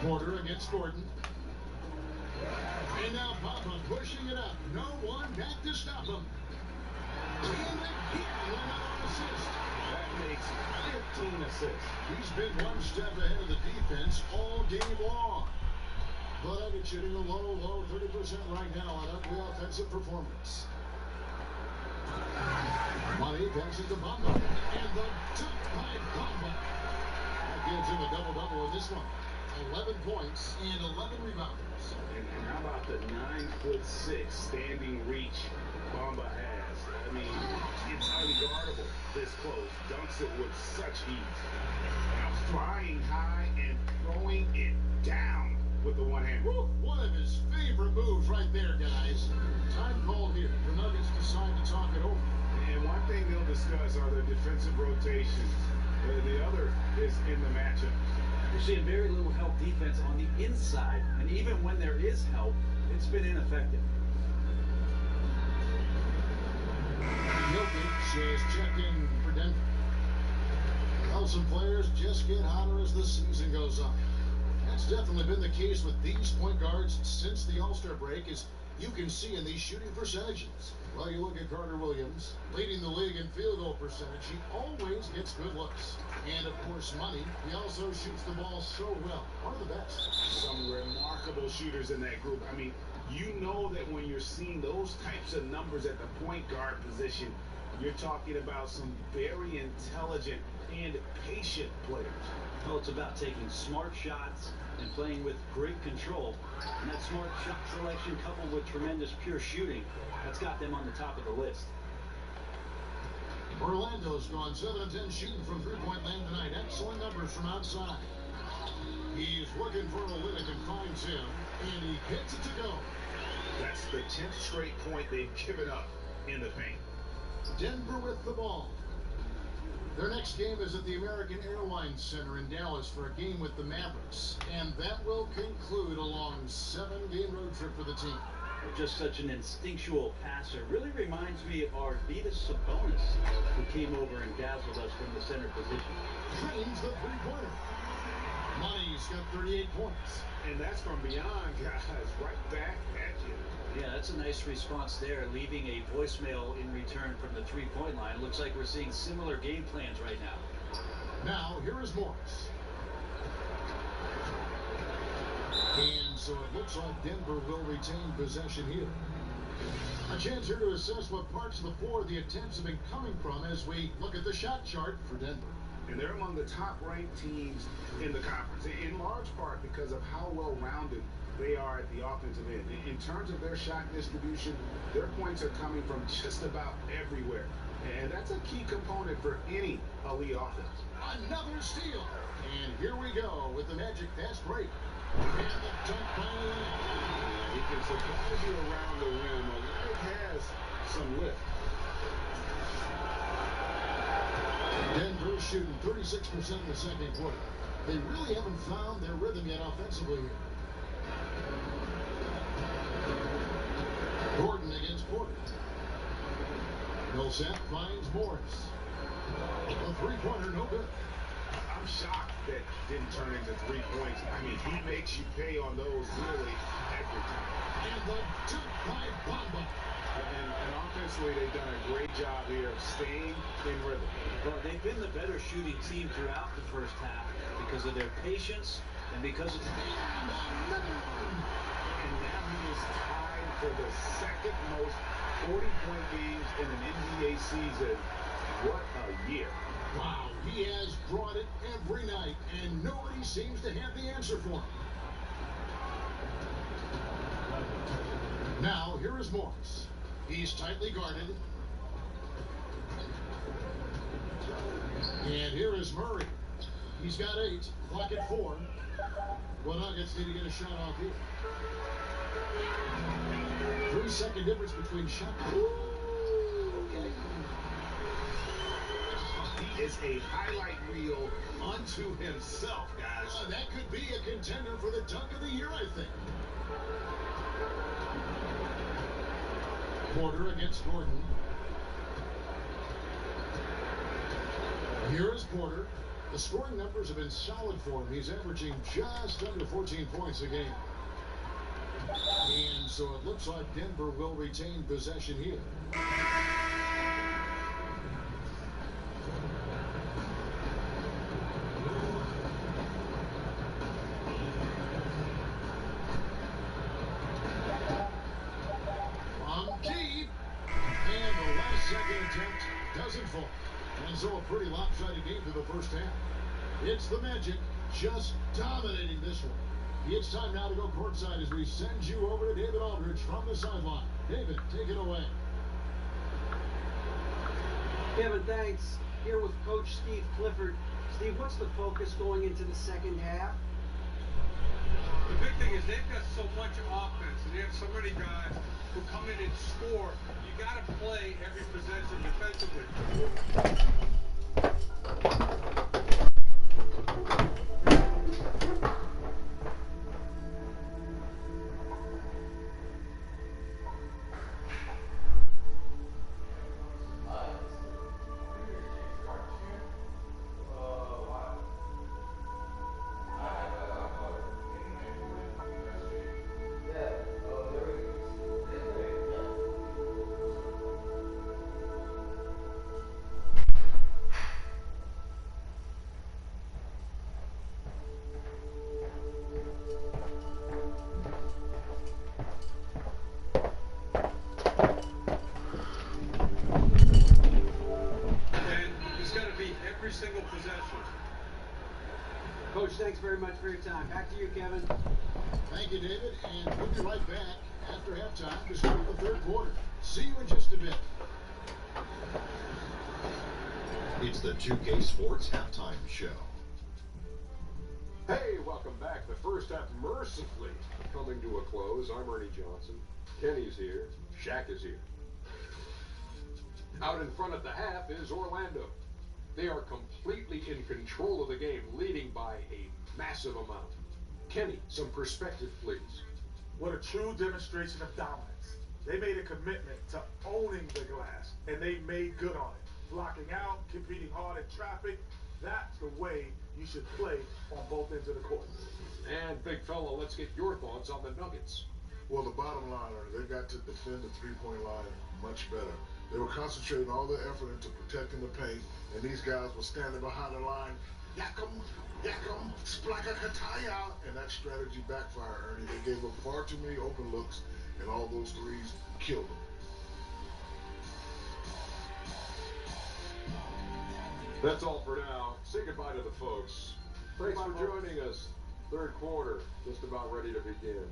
Speaker 4: Porter against Gordon. And now Papa pushing it up. No one back to stop him. And again, another assist.
Speaker 5: That makes 15 assists.
Speaker 4: He's been one step ahead of the defense all game long. But I've been shooting a low 30% right now on ugly offensive performance. Money passes to Bamba. And the dunk by Bamba. That gives him a double-double in this one. 11 points and 11 rebounds.
Speaker 5: And how about the 9'6" standing reach Bamba has? I mean, it's unguardable this close. Dunks it with such ease. Now flying high and throwing it down with the one hand.
Speaker 4: Woo, one of his favorite moves right there, guys. Time called here. The Nuggets decide to talk it over.
Speaker 5: And one thing they'll discuss are their defensive rotations. The other is in the matchup.
Speaker 6: We're seeing very little help defense on the inside, and even when there is help, it's been ineffective.
Speaker 4: Jokic has checked in for Denver. Well, some players just get hotter as the season goes on. That's definitely been the case with these point guards since the All-Star break, as you can see in these shooting percentages. Well, you look at Carter Williams, leading the league in field goal percentage. He always gets good looks. And, of course, Money. He also shoots the ball so well. One of the best.
Speaker 5: Some remarkable shooters in that group. I mean, you know that when you're seeing those types of numbers at the point guard position, you're talking about some very intelligent and patient players.
Speaker 6: Well, it's about taking smart shots and playing with great control. And that smart shot selection coupled with tremendous pure shooting, that's got them on the top of the list.
Speaker 4: Orlando's gone 7 of 10 shooting from three-point land tonight. Excellent numbers from outside. He's looking for Olynyk and finds him, and he hits it to go.
Speaker 5: That's the 10th straight point they've given up in the paint.
Speaker 4: Denver with the ball. Their next game is at the American Airlines Center in Dallas for a game with the Mavericks. And that will conclude a long 7-game road trip for the team.
Speaker 6: Just such an instinctual passer. Really reminds me of our Arvydas Sabonis, who came over and dazzled us from the center position.
Speaker 4: Trains the three-pointer. Money's got 38 points.
Speaker 5: And that's from beyond, guys, right back at you.
Speaker 6: Yeah, that's a nice response there, leaving a voicemail in return from the three-point line. Looks like we're seeing similar game plans right now.
Speaker 4: Now, here is Morris. And so it looks like Denver will retain possession here. A chance here to assess what parts of the floor the attempts have been coming from as we look at the shot chart for Denver.
Speaker 5: And they're among the top-ranked teams in the conference, in large part because of how well-rounded they are at the offensive end. In terms of their shot distribution, their points are coming from just about everywhere. And that's a key component for any elite offense.
Speaker 4: Another steal. And here we go with the Magic fast break. And the dunk by Olynyk.
Speaker 5: He can surprise you around the rim. Olynyk has some lift.
Speaker 4: Denver shooting 36% in the second quarter. They really haven't found their rhythm yet offensively here. Gordon against Porter. Millsap finds Morris. A three-pointer, no good.
Speaker 5: I'm shocked that didn't turn into 3 points. I mean, he makes you pay on those really every time.
Speaker 4: And the dunk by Bamba.
Speaker 5: And offensively, they've done a great job here of staying in rhythm.
Speaker 6: Well, they've been the better shooting team throughout the first half because of their patience and because of...
Speaker 5: And now he is tied for the second most 40-point games in an NBA season. What a year.
Speaker 4: Wow, he has brought it every night, and nobody seems to have the answer for him. Now, here is Morris. He's tightly guarded. And here is Murray. He's got 8. Clock at 4. Well, Nuggets need to get a shot off here. 3-second difference between shot. Okay.
Speaker 5: He is a highlight reel unto himself, guys.
Speaker 4: That could be a contender for the dunk of the year, I think. Porter against Gordon. Here is Porter. The scoring numbers have been solid for him. He's averaging just under 14 points a game. And so it looks like Denver will retain possession here. From deep. And the last second attempt doesn't fall. And so a pretty lopsided game to the first half. It's the Magic just dominating this one. It's time now to go courtside as we send you over to David Aldridge from the sideline. David, take it away.
Speaker 7: Kevin, thanks. Here with Coach Steve Clifford. Steve, what's the focus going into the second half?
Speaker 9: The big thing is they've got so much offense, and they have so many guys who come in and score. You got to play every possession defensively. Every single possession.
Speaker 7: Coach, thanks very much for your time. Back to you, Kevin.
Speaker 4: Thank you, David. And we'll be right back after halftime to start the third quarter. See you in just a bit.
Speaker 2: It's the 2K Sports Halftime Show.
Speaker 3: Hey, welcome back. The first half mercifully coming to a close. I'm Ernie Johnson. Kenny's here. Shaq is here. Out in front at the half is Orlando. They are completely in control of the game, leading by a massive amount. Kenny, some perspective, please.
Speaker 10: What a true demonstration of dominance. They made a commitment to owning the glass, and they made good on it. Blocking out, competing hard in traffic, that's the way you should play on both ends of the court.
Speaker 3: And big fella, let's get your thoughts on the Nuggets.
Speaker 11: Well, the bottom line is they've got to defend the three-point line much better. They were concentrating all their effort into protecting the paint, and these guys were standing behind the line, yakum, splaka kataya, and that strategy backfired, Ernie. They gave up far too many open looks, and all those threes killed them.
Speaker 3: That's all for now. Say goodbye to the folks. Thanks for joining us. Third quarter, just about ready to begin.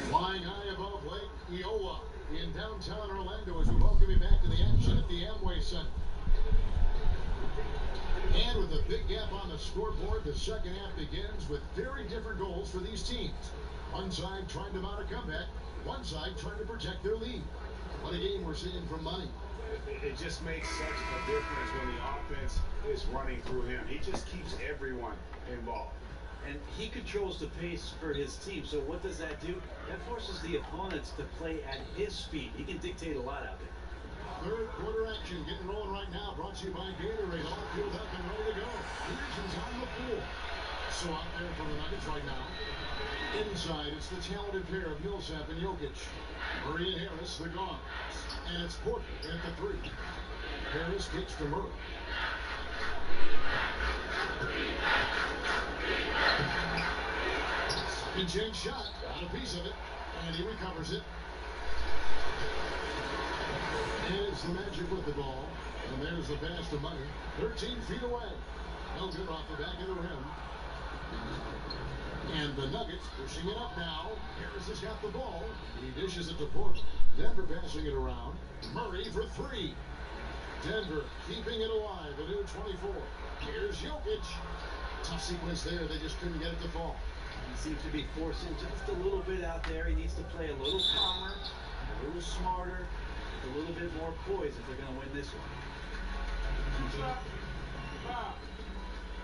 Speaker 4: Flying high above Lake Eola in downtown Orlando as we welcome you back to the action at the Amway Center. And with a big gap on the scoreboard, the second half begins with very different goals for these teams. One side trying to mount a comeback, one side trying to protect their lead. What a game we're seeing from Money.
Speaker 5: It just makes such a difference when the offense is running through him. He just keeps everyone involved.
Speaker 6: And he controls the pace for his team. So what does that do? That forces the opponents to play at his speed. He can dictate a lot out there.
Speaker 4: Third quarter action getting rolling right now. Brought to you by Gatorade. All fueled up and ready to go. Peterson's on the floor. So out there for the Nuggets right now. Inside, it's the talented pair of Millsap and Jokic. Murray and Harris, the guards. And it's Porter at the three. Harris kicks to Murray. Spin change shot. Got a piece of it. And he recovers it. And it's the Magic with the ball. And there's the pass to Money. 13 feet away. No good off the back of the rim. And the Nuggets pushing it up now. Harris has got the ball. He dishes it to Portland. Denver passing it around. Murray for three. Denver keeping it alive. A new 24. Here's Jokic. Tough sequence there. They just couldn't get it to fall.
Speaker 6: He seems to be forcing just a little bit out there. He needs to play a little calmer, a little smarter, a little bit more poised if they're going to win this one.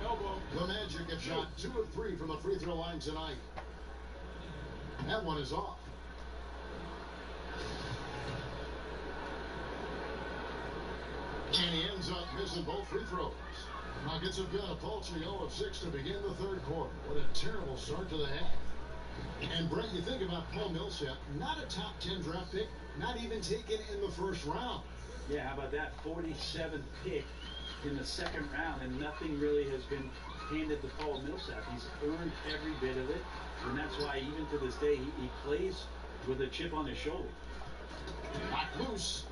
Speaker 10: Elbow.
Speaker 4: The Magic have shot 2 of 3 from the free throw line tonight. That one is off. And he ends up missing both free throws. Nuggets have got a paltry 0 of 6 to begin the third quarter. What a terrible start to the half. And Brett, you think about Paul Millsap, not a top 10 draft pick, not even taken in the first round.
Speaker 6: Yeah, how about that 47th pick in the second round, and nothing really has been handed to Paul Millsap. He's earned every bit of it, and that's why even to this day he plays with a chip on his shoulder.
Speaker 4: Knocked loose.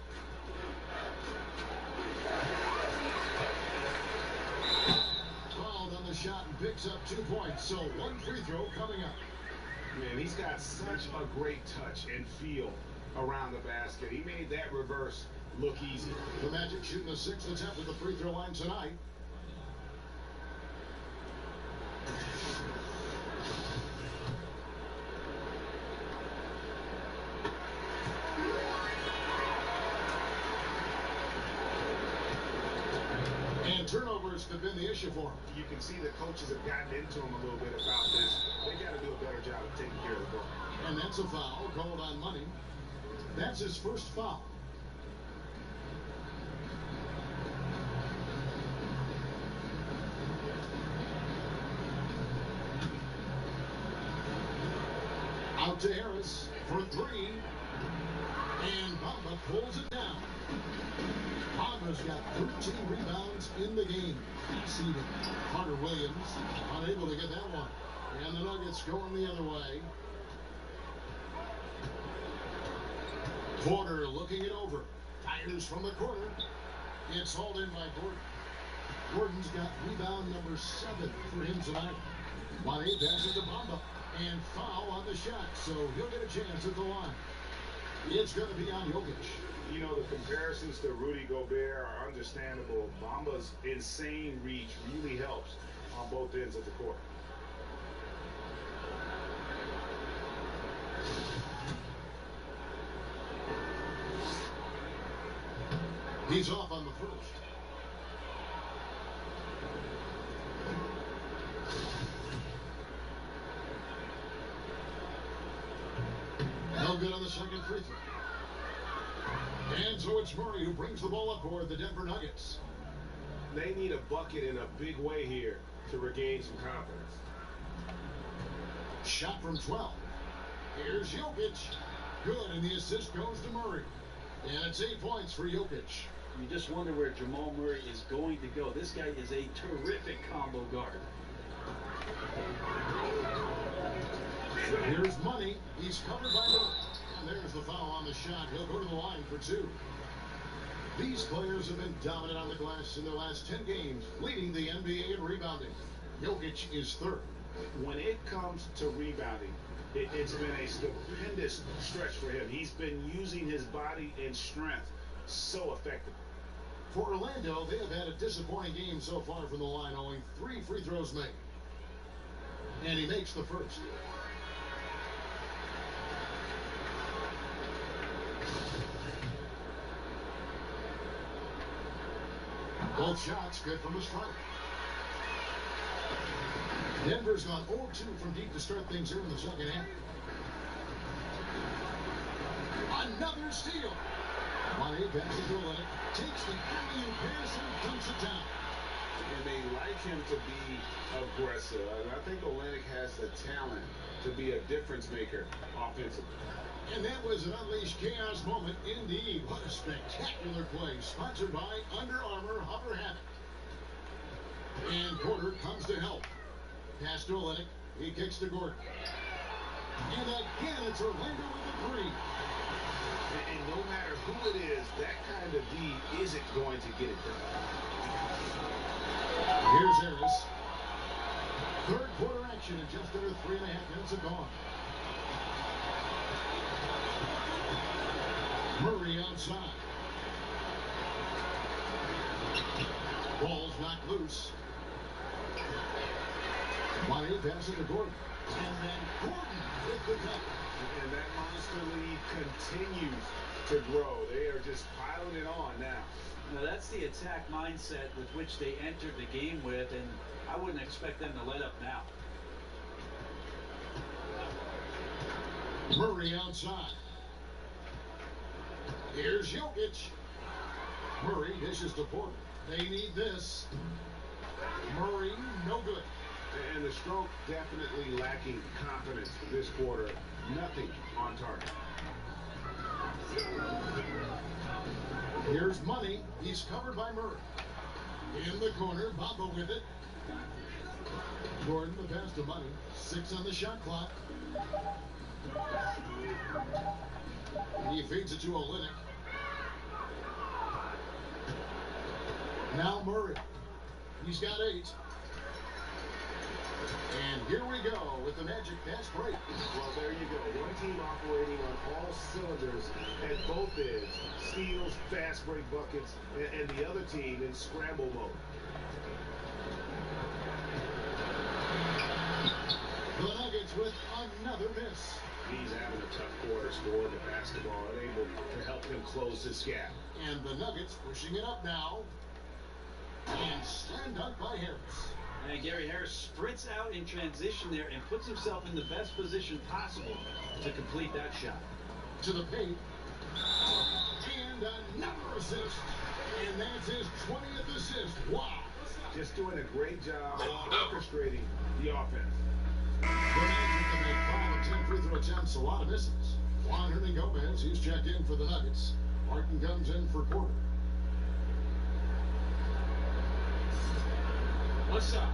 Speaker 4: Fouled on the shot and picks up 2 points, so 1 free throw coming up.
Speaker 5: Man, he's got such a great touch and feel around the basket. He made that reverse look easy.
Speaker 4: The Magic shooting the 6th attempt at the free throw line tonight. And turnovers have been the issue for him.
Speaker 5: You can see the coaches have gotten into him a little bit about this. They got to do a better job of taking care of the ball.
Speaker 4: And that's a foul called on Money. That's his first foul. Out to Harris for 3. And Bamba pulls it down. Bamba's got 13 rebounds in the game. Seated. Carter Williams unable to get that one. And the Nuggets going the other way. Porter looking it over. Fires from the corner. It's hauled in by Gordon. Gordon's got rebound number 7 for him tonight. Money passes to Bamba. And foul on the shot, so he'll get a chance at the line. It's going to be on Jokic.
Speaker 5: You know, the comparisons to Rudy Gobert are understandable. Bamba's insane reach really helps on both ends of the court.
Speaker 4: He's off on the first. No good on the second free throw. And so it's Murray who brings the ball up for the Denver Nuggets.
Speaker 5: They need a bucket in a big way here to regain some confidence.
Speaker 4: Shot from 12. Here's Jokic. Good, and the assist goes to Murray. And it's 8 points for Jokic.
Speaker 6: You just wonder where Jamal Murray is going to go. This guy is a terrific combo guard.
Speaker 4: Here's Money. He's covered by Murray. And there's the foul on the shot. He'll go to the line for 2. These players have been dominant on the glass in their last 10 games, leading the NBA in rebounding. Jokic is 3rd.
Speaker 5: When it comes to rebounding, it's been a stupendous stretch for him. He's been using his body and strength so effectively.
Speaker 4: For Orlando, they have had a disappointing game so far from the line, only 3 free throws made. And he makes the first. Both shots good from the strike. Denver's gone 0-2 from deep to start things here in the second half. Another steal. Money passes to Olynyk, takes the alley-oop pass and dumps it down.
Speaker 5: And they like him to be aggressive. I think Olynyk has the talent to be a difference maker offensively.
Speaker 4: And that was an unleashed chaos moment indeed. What a spectacular play. Sponsored by Under Armour Hover Habit. And Porter comes to help. Pass to Olynyk. He kicks to Gordon. And again, it's Orlando with a 3.
Speaker 5: And no matter who it is, that kind of D isn't going to get it done.
Speaker 4: Here's Harris. Third quarter action in just under 3.5 minutes have gone. Murray outside. Ball's knocked loose. Money passes to Gordon. And then Gordon with the dunk.
Speaker 5: And that monster lead continues to grow. They are just piling it on now.
Speaker 6: Now that's the attack mindset with which they entered the game with, and I wouldn't expect them to let up now.
Speaker 4: Murray outside. Here's Jokic. Murray dishes to Porter. They need this. Murray, no good.
Speaker 5: And the stroke definitely lacking confidence this quarter. Nothing on target.
Speaker 4: Here's Money. He's covered by Murray. In the corner, Bamba with it. Gordon the pass to Money. 6 on the shot clock. He feeds it to Olynyk. Now Murray. He's got 8. And here we go with the Magic fast break.
Speaker 5: Well, there you go. One team operating on all cylinders at both ends. Steals, fast break buckets, and the other team in scramble mode.
Speaker 4: The Nuggets with another miss.
Speaker 5: He's having a tough quarter scoring the basketball, unable to help him close this gap.
Speaker 4: And the Nuggets pushing it up now. And stand up by Harris.
Speaker 6: And Gary Harris sprints out in transition there and puts himself in the best position possible to complete that shot.
Speaker 4: To the paint. And another assist. And that's his 20th assist. Wow.
Speaker 5: Just doing a great job of orchestrating the offense.
Speaker 4: The Magic have made 5 of 10 free throw attempts, a lot of misses. Juan Hernan Gomez, he's checked in for the Nuggets. Martin comes in for Porter.
Speaker 9: What's up?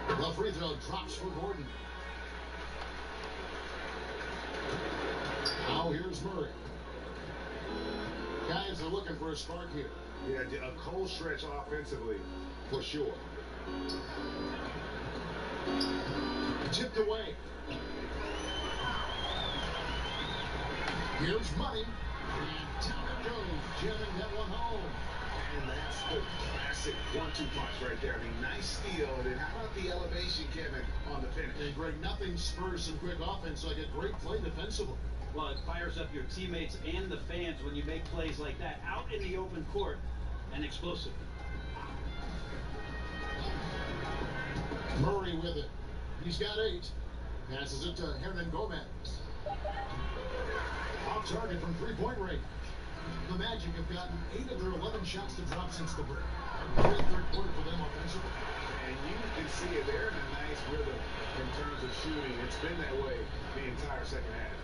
Speaker 4: The free throw drops for Gordon. Now here's Murray. Guys are looking for a spark here.
Speaker 5: Yeah, a cold stretch offensively, for sure.
Speaker 4: Tipped away. Here's Money. And down it goes. Jamming that one home.
Speaker 5: And that's the classic 1-2 punch right there. I mean, nice steal. And then how about the elevation, Kevin, on the finish?
Speaker 4: And Greg, nothing spurs some quick offense like a great play defensively.
Speaker 6: Well, it fires up your teammates and the fans when you make plays like that out in the open court and explosive.
Speaker 4: Murray with it. He's got 8. Passes it to Hernan Gomez. Off target from three-point range. The Magic have gotten 8 of their 11 shots to drop since the break. Great third quarter for them offensively.
Speaker 5: And you can see it. They're in a nice rhythm in terms of shooting. It's been that way the entire second half.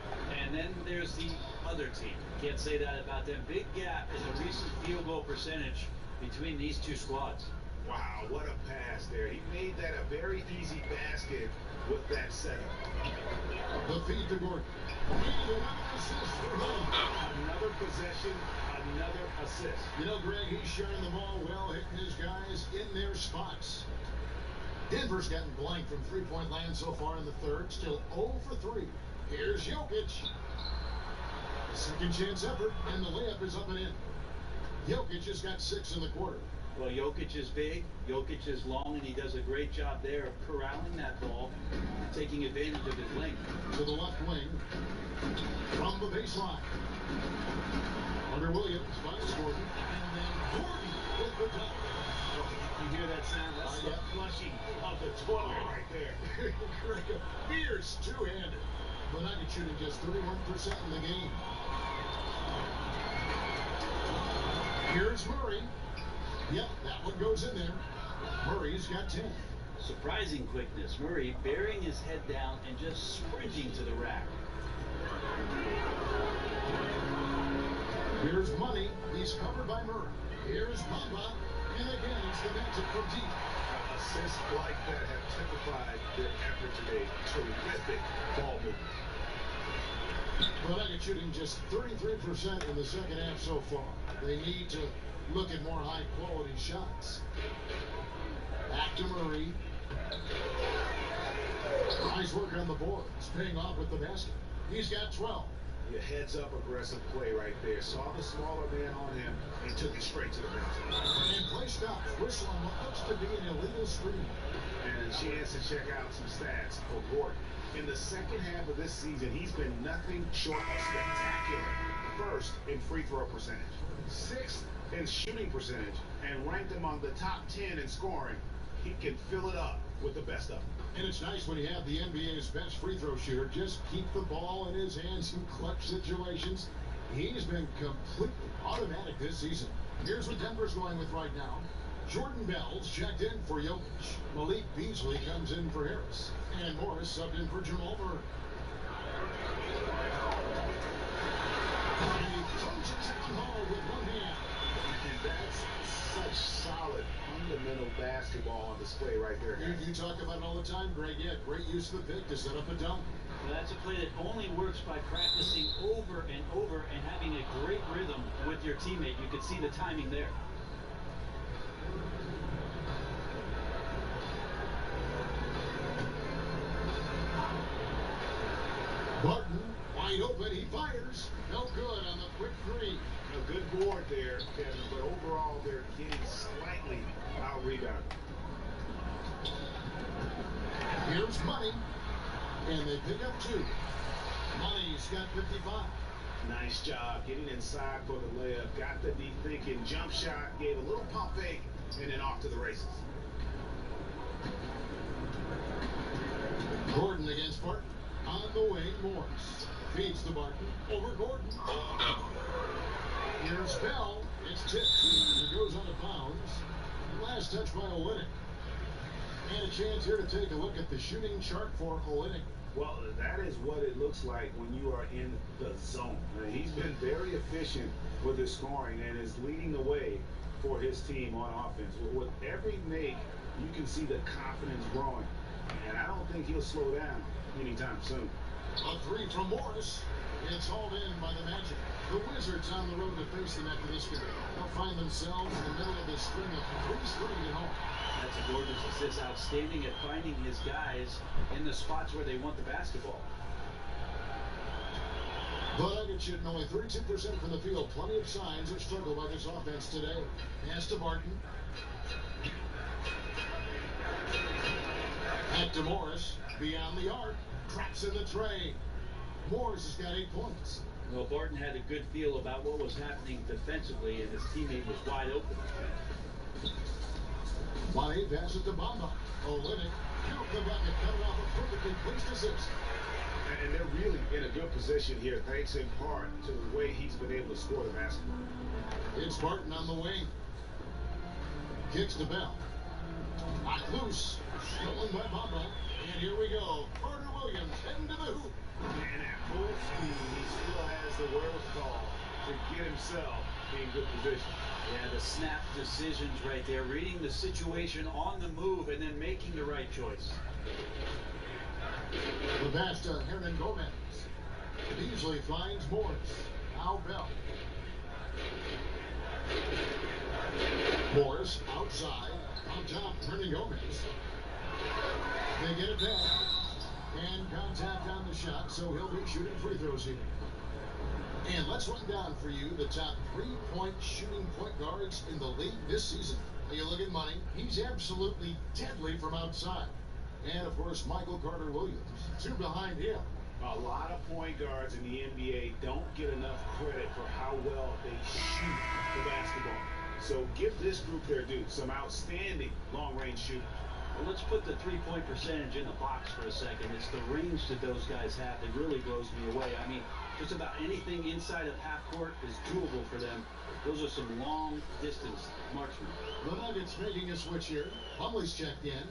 Speaker 6: And then there's the other team. Can't say that about them. Big gap in the recent field goal percentage between these two squads.
Speaker 5: Wow, what a pass there. He made that a very easy basket with that setup.
Speaker 4: The feed to Gordon.
Speaker 5: Another possession, another assist.
Speaker 4: You know, Greg, he's sharing the ball well, hitting his guys in their spots. Denver's gotten blank from three-point land so far in the third. Still 0 for 3. Here's Jokic. Second chance effort, and the layup is up and in. Jokic has got 6 in the quarter.
Speaker 6: Well, Jokic is big, Jokic is long, and he does a great job there of corralling that ball, taking advantage of his length.
Speaker 4: To the left wing, from the baseline. Under Williams, finds Gordon, and then Gordon with the dunk.
Speaker 5: You hear that sound? That's the flushing of the toilet right there.
Speaker 4: Greg, a fierce two-handed. The Nuggets shooting just 31% in the game. Here's Murray. Yep, that one goes in there. Murray's got 10.
Speaker 6: Surprising quickness. Murray burying his head down and just sprinting to the rack.
Speaker 4: Here's Money. He's covered by Murray. Here's Bamba. And again, it's the magic from deep.
Speaker 5: A Assists like that have typified their effort today. Terrific ball movement.
Speaker 4: Well, Nuggets shooting just 33% in the second half so far. They need to look at more high-quality shots. Back to Murray. Nice work on the board. It's paying off with the basket. He's got 12.
Speaker 5: Your heads-up aggressive play right there. Saw the smaller man on him and took it straight to the basket.
Speaker 4: And play stops. Whistle on what looks to be an illegal screen.
Speaker 5: And a chance to check out some stats for Gordon. In the second half of this season, he's been nothing short of spectacular. First in free throw percentage, sixth in shooting percentage, and ranked among the top 10 in scoring. He can fill it up with the best of them.
Speaker 4: And it's nice when you have the NBA's best free throw shooter just keep the ball in his hands in clutch situations. He's been completely automatic this season. Here's what Denver's going with right now. Jordan Bell's checked in for Jokic. Malik Beasley comes in for Harris. And Morris subbed in for Jamal Murray. And he punches it hard with one hand.
Speaker 5: And that's such solid, fundamental basketball on display right there, guys.
Speaker 4: You talk about it all the time, Greg. Yeah, great use of the pick to set up a dunk.
Speaker 6: Well, that's a play that only works by practicing over and over and having a great rhythm with your teammate. You can see the timing there.
Speaker 4: Barton, wide open, he fires. No good on the quick three.
Speaker 5: A good board there, Kevin, but overall they're getting slightly out-rebounded.
Speaker 4: Here's Money, and they pick up two. Money's got 55.
Speaker 5: Nice job getting inside for the layup. Got the deep thinking jump shot, gave a little pump fake, and then off to the races.
Speaker 4: Gordon against Barton. On the wing, Morris feeds to Barton. Over Gordon. Here's Bell. It's tipped. It goes out of bounds. Last touch by Olynyk. And a chance here to take a look at the shooting chart for Olynyk.
Speaker 5: Well, that is what it looks like when you are in the zone. He's been very efficient with his scoring and is leading the way for his team on offense. With every make, you can see the confidence growing. And I don't think he'll slow down anytime soon.
Speaker 4: A three from Morris. It's hauled in by the Magic. The Wizards on the road to face them after this game. They'll find themselves in the middle of this string of three straight at home.
Speaker 6: That's a gorgeous assist. Outstanding at finding his guys in the spots where they want the basketball.
Speaker 4: The Nuggets shooting only 32% from the field. Plenty of signs of struggle by this offense today. Pass to Barton. Back to Morris. Beyond the arc. Traps in the tray. Morris has got 8 points.
Speaker 6: Well, Barton had a good feel about what was happening defensively, and his teammate was wide open.
Speaker 4: Money passes to Bamba. Olynyk. Count the bucket. Cut it off a perfectly placed assist.
Speaker 5: And they're really in a good position here, thanks in part to the way he's been able to score the basketball.
Speaker 4: It's Barton on the wing. Kicks to Bell. Knocked loose. Stolen by Bamba. And here we go. Carter Williams heading to the hoop.
Speaker 5: And at full speed, he still has the wherewithal to get himself in good position.
Speaker 6: Yeah, the snap decisions right there, reading the situation on the move and then making the right choice.
Speaker 4: The pass to Hernan Gomez. Beasley finds Morris. Now Bell. Morris outside. On top, Hernan Gomez. They get it back. And contact on the shot, so he'll be shooting free throws here. And let's run down for you the top 3-point shooting point guards in the league this season. You look at Money, he's absolutely deadly from outside. And, of course, Michael Carter Williams, 2 behind him.
Speaker 5: A lot of point guards in the NBA don't get enough credit for how well they shoot the basketball. So give this group their due. Some outstanding long-range shooters.
Speaker 6: Well, let's put the three-point percentage in the box for a second. It's the range that those guys have that really blows me away. I mean, just about anything inside of half court is doable for them. Those are some long-distance marksmen.
Speaker 4: The Nuggets making a switch here. Plumlee's checked in.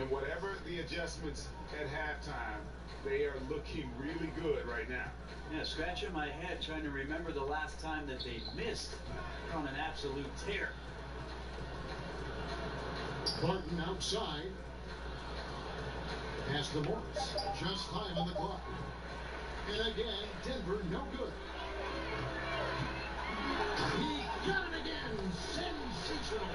Speaker 5: And whatever the adjustments at halftime, they are looking really good right now.
Speaker 6: Yeah, scratching my head trying to remember the last time that they missed on an absolute tear.
Speaker 4: Barton outside. Pass to Morris. Just 5 on the clock. And again, Denver no good. He got it again. Sensational.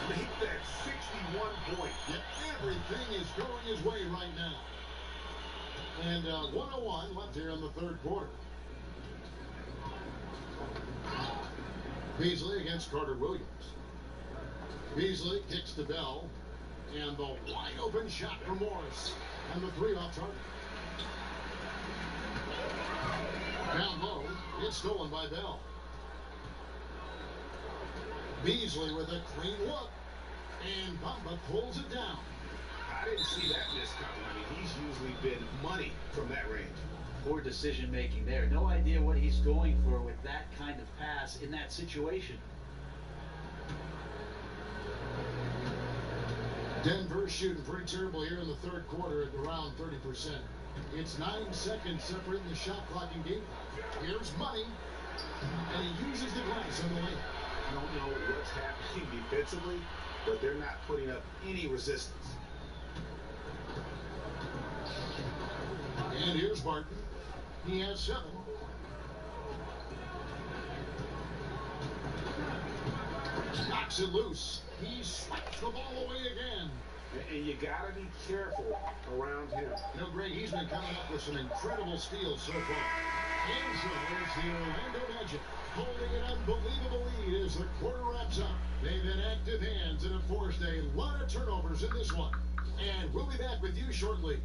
Speaker 5: Make that 61 point.
Speaker 4: Yep, everything is going his way right now. And 101 left here in the third quarter. Beasley against Carter Williams. Beasley kicks to Bell. And the wide open shot from Morris. And the 3 off target. Down low, it's stolen by Bell. Beasley with a clean look. And Bamba pulls it down.
Speaker 5: I didn't see that miss coming. I mean, he's usually been money from that range.
Speaker 6: Poor decision making there. No idea what he's going for with that kind of pass in that situation.
Speaker 4: Denver shooting pretty terrible here in the third quarter at around 30%. It's 9 seconds separating the shot clock and game clock. Here's Money, and he uses the glass on the lane.
Speaker 5: I don't know what's happening defensively, but they're not putting up any resistance.
Speaker 4: And here's Barton. He has 7. Knocks it loose. He swipes the ball away again.
Speaker 5: And you got to be careful around him.
Speaker 4: You know, Greg, he's been coming up with some incredible steals so far. And so is the Orlando Magic, holding an unbelievable lead as the quarter wraps up. They've had active hands and have forced a lot of turnovers in this one. And we'll be back with you shortly.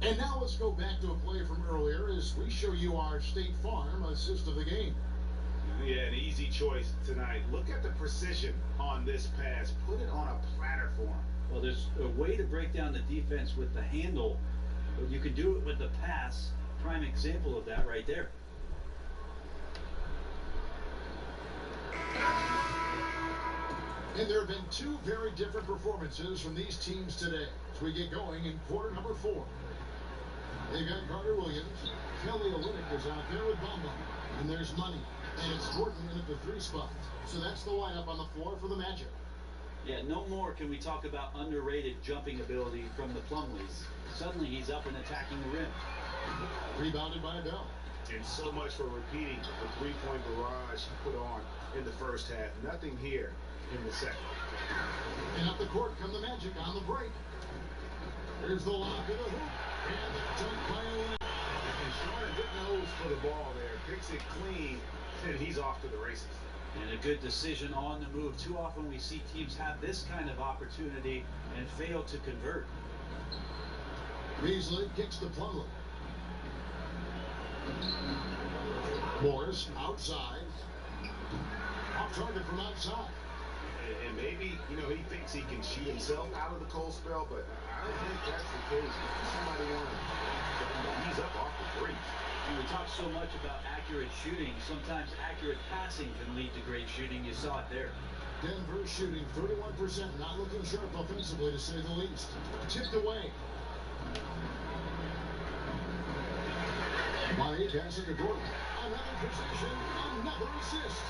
Speaker 4: And now let's go back to a play from earlier as we show you our State Farm assist of the game.
Speaker 5: Yeah, an easy choice tonight. Look at the precision on this pass. Put it on a platter for him.
Speaker 6: Well, there's a way to break down the defense with the handle, but you can do it with the pass. Prime example of that right there.
Speaker 4: And there have been 2 very different performances from these teams today as we get going in quarter number 4. They've got Carter Williams. Kelly Olynyk is out there with Bamba. And there's Money. And it's Gordon in at the 3 spot. So that's the lineup on the floor for the Magic.
Speaker 6: Yeah, no more can we talk about underrated jumping ability from the Plumlees. Suddenly he's up and attacking the rim.
Speaker 4: Rebounded by Bell.
Speaker 5: And so much for repeating the 3-point barrage he put on in the first half. Nothing here in the second.
Speaker 4: And up the court come the Magic on the break. Here's the lob to the hoop. And the dunk by Olynyk.
Speaker 5: And showing a good nose for the ball there. Picks it clean, and he's off to the races.
Speaker 6: And a good decision on the move. Too often we see teams have this kind of opportunity and fail to convert.
Speaker 4: Beasley kicks to Plumlee. Morris outside. Off target from outside.
Speaker 5: And maybe, you know, he thinks he can shoot himself out of the cold spell, but I don't think that's the case. Somebody he's up off the three.
Speaker 6: And we talk so much about accurate shooting. Sometimes accurate passing can lead to great shooting. You saw it there.
Speaker 4: Denver shooting 31%, not looking sharp offensively to say the least. Tipped away. Money passes to Gordon. Another possession, another assist.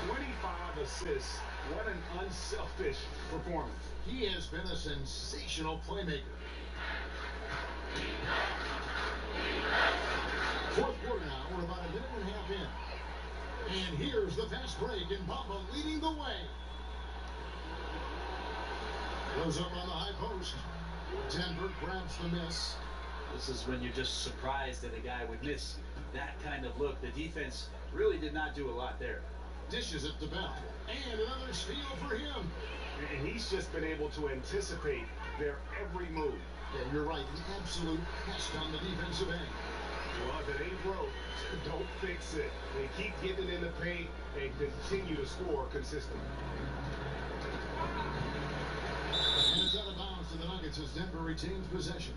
Speaker 5: 25 assists. What an unselfish performance.
Speaker 4: He has been a sensational playmaker. Fourth quarter now, we're about a minute and a half in. And here's the fast break, and Bamba leading the way. Goes up on the high post. Denver grabs the miss.
Speaker 6: This is when you're just surprised that a guy would miss that kind of look. The defense really did not do a lot there.
Speaker 4: Dishes it to Bell. And another steal for him.
Speaker 5: And he's just been able to anticipate their every move.
Speaker 4: Yeah, you're right. An absolute pest on the defensive end.
Speaker 5: Well, if it ain't broke, don't fix it. They keep getting in the paint and continue to score consistently.
Speaker 4: And it's out of bounds to the Nuggets as Denver retains possession.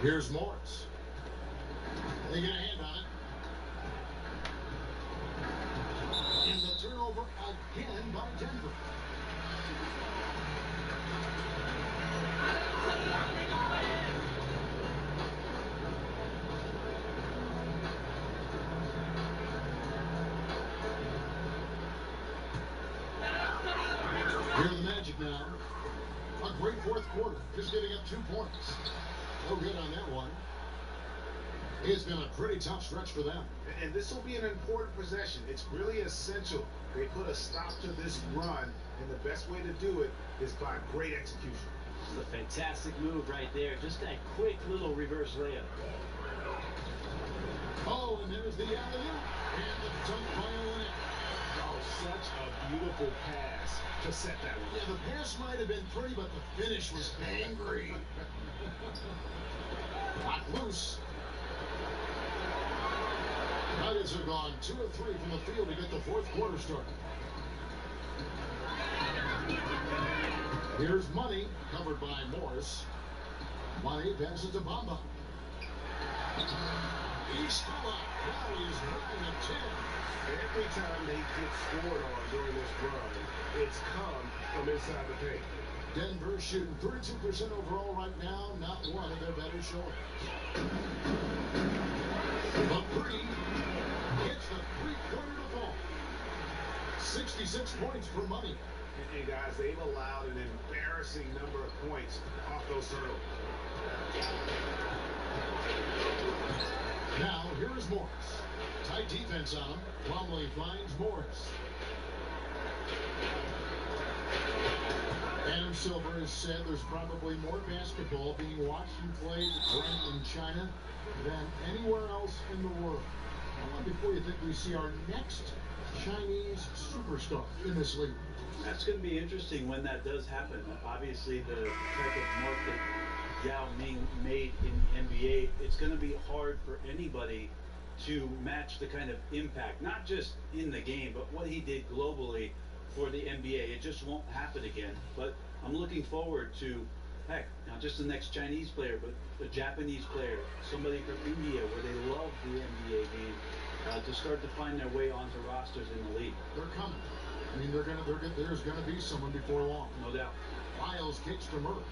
Speaker 4: Here's Morris. They get a hand on it. And the turnover again by Denver. Here are the Magic now. A great fourth quarter, just giving up 2 points. No good on that one. It's been a pretty tough stretch for them.
Speaker 5: And this will be an important possession. It's really essential they put a stop to this run, and the best way to do it is by great execution.
Speaker 6: It's a fantastic move right there. Just that quick little reverse layup.
Speaker 4: Oh, and there's the alley-oop. And the dunk by Olenek.
Speaker 5: Oh, such a beautiful pass to set that one.
Speaker 4: Yeah, the pass might have been pretty, but the finish was angry. Not loose. Nuggets have gone 2 of 3 from the field to get the fourth quarter started. Here's Money, covered by Morris. Money passes to Bamba. He's still up. Now he's 9 of 10.
Speaker 5: Every time they get scored on during this run, it's come from inside the paint.
Speaker 4: Denver shooting 32% overall right now, not one of their better showings. But Bree gets the three-pointer to fall. 66 points for Money.
Speaker 5: And guys, they've allowed an embarrassing number of points off those turnovers.
Speaker 4: Now, here is Morris. Tight defense on him. Plumlee finds Morris. Adam Silver has said there's probably more basketball being watched and played in China than anywhere else in the world. How long before you think we see our next Chinese superstar in this league?
Speaker 6: That's going to be interesting when that does happen. Obviously, the type of mark that Yao Ming made in NBA, it's going to be hard for anybody to match the kind of impact, not just in the game, but what he did globally for the NBA. It just won't happen again. But I'm looking forward to, heck, not just the next Chinese player, but a Japanese player, somebody from India where they love the NBA game, to start to find their way onto rosters in the league.
Speaker 4: They're coming. I mean, there's going to be someone before long.
Speaker 6: No doubt.
Speaker 4: Lyles kicks to Murray.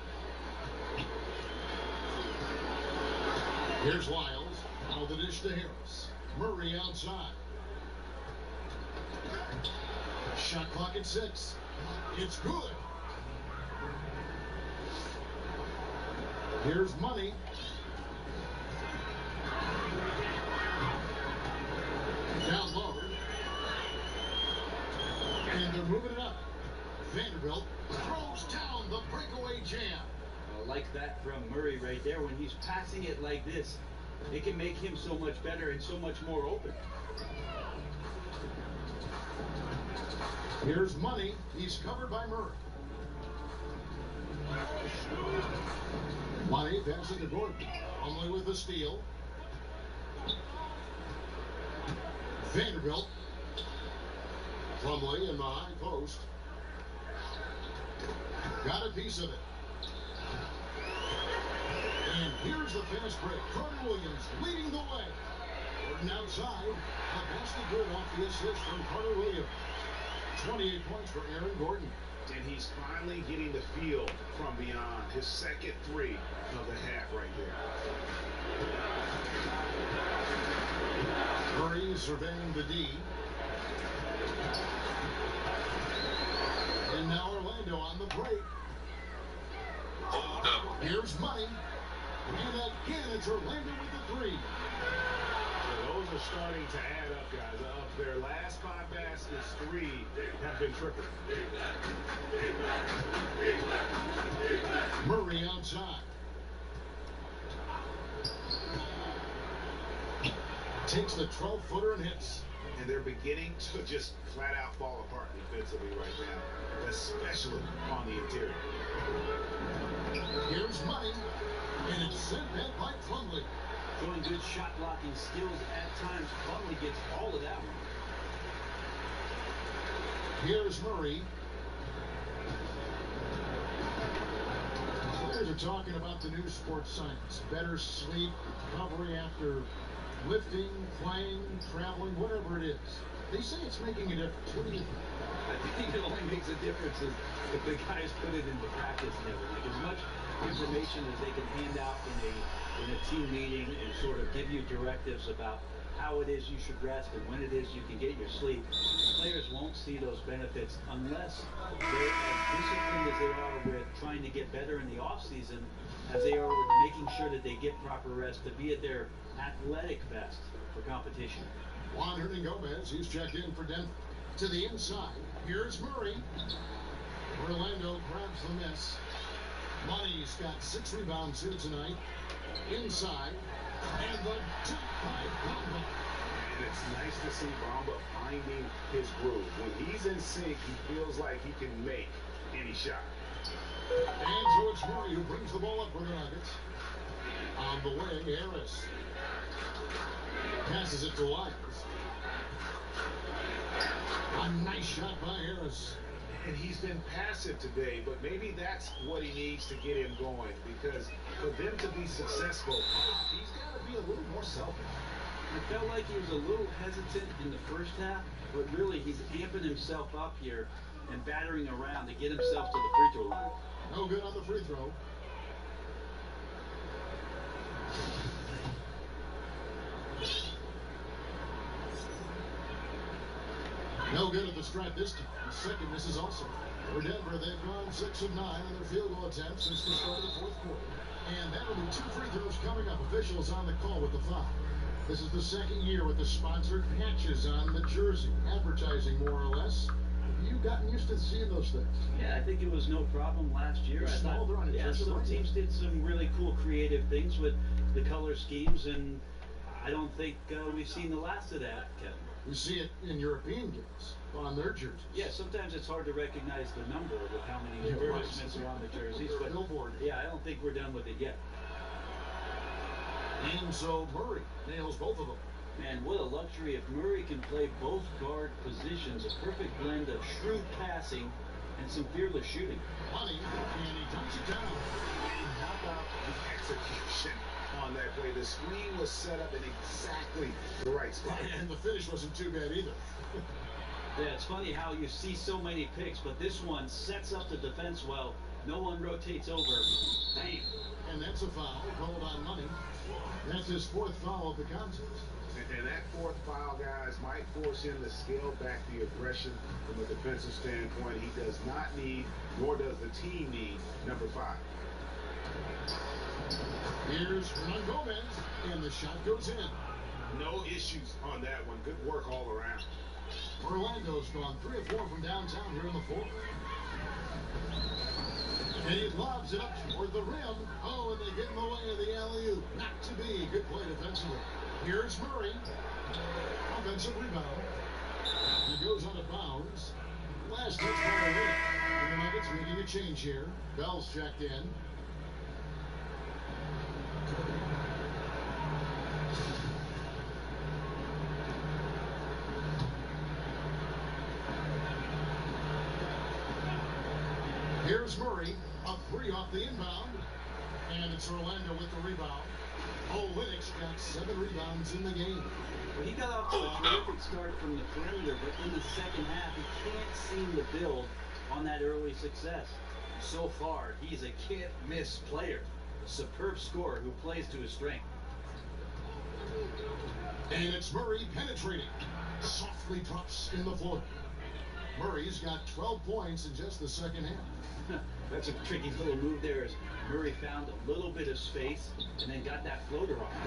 Speaker 4: Here's Lyles. Now the dish to Harris. Murray outside. Shot clock at 6. It's good. Here's Money. Down low. And they're moving it up. Vanderbilt throws down the breakaway jam.
Speaker 6: I like that from Murray right there. When he's passing it like this, it can make him so much better and so much more open.
Speaker 4: Here's Money. He's covered by Murray. Money passes to Gordon. Only with the steal. Vanderbilt. Plumlee in the high post. Got a piece of it. And here's the fast break. Carter Williams leading the way. Gordon outside. A basket good off the assist from Carter Williams. 28 points for Aaron Gordon.
Speaker 5: And he's finally getting the feel from beyond. His second 3 of the half right there.
Speaker 4: Murray surveying the D. And now Orlando on the break.
Speaker 2: Hold up.
Speaker 4: Here's Money. And again, it's Orlando with the 3.
Speaker 5: So those are starting to add up, guys. Of their last 5 baskets, 3 have been triple.
Speaker 4: Murray outside. Takes the 12-footer and hits.
Speaker 5: And they're beginning to just flat out fall apart defensively right now, especially on the interior.
Speaker 4: Here's Money. And it's sent back by Plumlee.
Speaker 6: Showing good shot blocking skills at times. Plumlee gets all of that one.
Speaker 4: Here's Murray. Players are talking about the new sports science. Better sleep, recovery after lifting, playing, traveling, whatever it is. They say it's making a difference. What do you think?
Speaker 6: I think it only makes a difference if the guys put it into practice and everything. As much information as they can hand out in a team meeting and sort of give you directives about how it is you should rest and when it is you can get your sleep, players won't see those benefits unless they're as disciplined as they are with trying to get better in the off season as they are with making sure that they get proper rest to be at their athletic best for competition.
Speaker 4: Juan Gomez, he's checked in for Denver. To the inside, here's Murray. Orlando grabs the miss. Money's got 6 rebounds here tonight. Inside, and the jump by Bamba.
Speaker 5: And it's nice to see Bamba finding his groove. When he's in sync, he feels like he can make any shot.
Speaker 4: And so it's Murray who brings the ball up for the Nuggets. On the wing, Harris passes it to Lyles. A nice shot by Harris.
Speaker 5: And he's been passive today, but maybe that's what he needs to get him going, because for them to be successful, he's got to be a little more selfish.
Speaker 6: I felt like he was a little hesitant in the first half, but really he's amping himself up here and battering around to get himself to the free throw line.
Speaker 4: No good on the free throw. No good at the stripe this time. The second misses also. For Denver, they've gone 6 of 9 on their field goal attempts since the start of the fourth quarter. And that'll be 2 free throws coming up. Officials on the call with the foul. This is the second year with the sponsored patches on the jersey. Advertising, more or less. Have you gotten used to seeing those things?
Speaker 6: Yeah, I think it was no problem last year. Some teams did some really cool creative things with the color schemes, and I don't think we've seen the last of that, Kevin.
Speaker 4: You see it in European games on their jerseys.
Speaker 6: Yeah, sometimes it's hard to recognize the number with how many advertisements are on the jerseys. But
Speaker 4: billboard.
Speaker 6: Yeah, I don't think we're done with it yet.
Speaker 4: And so Murray nails both of them.
Speaker 6: Man, what a luxury if Murray can play both guard positions. A perfect blend of shrewd passing and some fearless shooting.
Speaker 4: Money, and he dumps it down.
Speaker 5: And how about the execution on that play? The screen was set up in exactly the right spot.
Speaker 4: And the finish wasn't too bad either.
Speaker 6: Yeah, it's funny how you see so many picks, but this one sets up the defense well. No one rotates over. Bam.
Speaker 4: And that's a foul called on Money. That's his 4th foul of the contest.
Speaker 5: And that 4th foul, guys, might force him to scale back the aggression from a defensive standpoint. He does not need, nor does the team need, number 5.
Speaker 4: Here's Gomez, and the shot goes in.
Speaker 5: No issues on that one. Good work all around.
Speaker 4: Orlando's gone 3 of 4 from downtown here in the 4th. And he lobs it up toward the rim. Oh, and they get in the way of the alley-oop. Not to be. Good play defensively. Here's Murray. Offensive rebound. He goes out of bounds. Last touch by Olinick. And the Nuggets making a change here. Bell's checked in. Here's Murray, a 3 off the inbound, and it's Orlando with the rebound. Olinick's got 7 rebounds in the game.
Speaker 6: Well, he got off to a terrific start from the perimeter, but in the second half, he can't seem to build on that early success. So far, he's a can't-miss player, a superb scorer who plays to his strength.
Speaker 4: And it's Murray penetrating. Softly drops in the floor. Murray's got 12 points in just the second half.
Speaker 6: That's a tricky little move there as Murray found a little bit of space and then got that floater off.
Speaker 4: And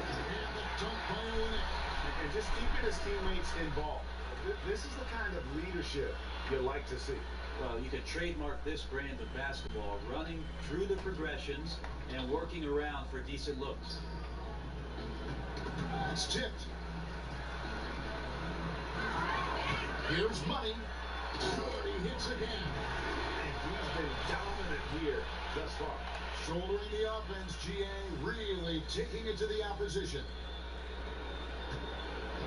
Speaker 4: the dunk by Olinick.
Speaker 5: And just keeping his teammates involved. This is the kind of leadership you like to see.
Speaker 6: Well, you could trademark this brand of basketball, running through the progressions and working around for decent looks.
Speaker 4: It's tipped. Here's Money. He hits again.
Speaker 5: And he's been dominant here thus far.
Speaker 4: Shouldering the offense, GA really taking it to the opposition.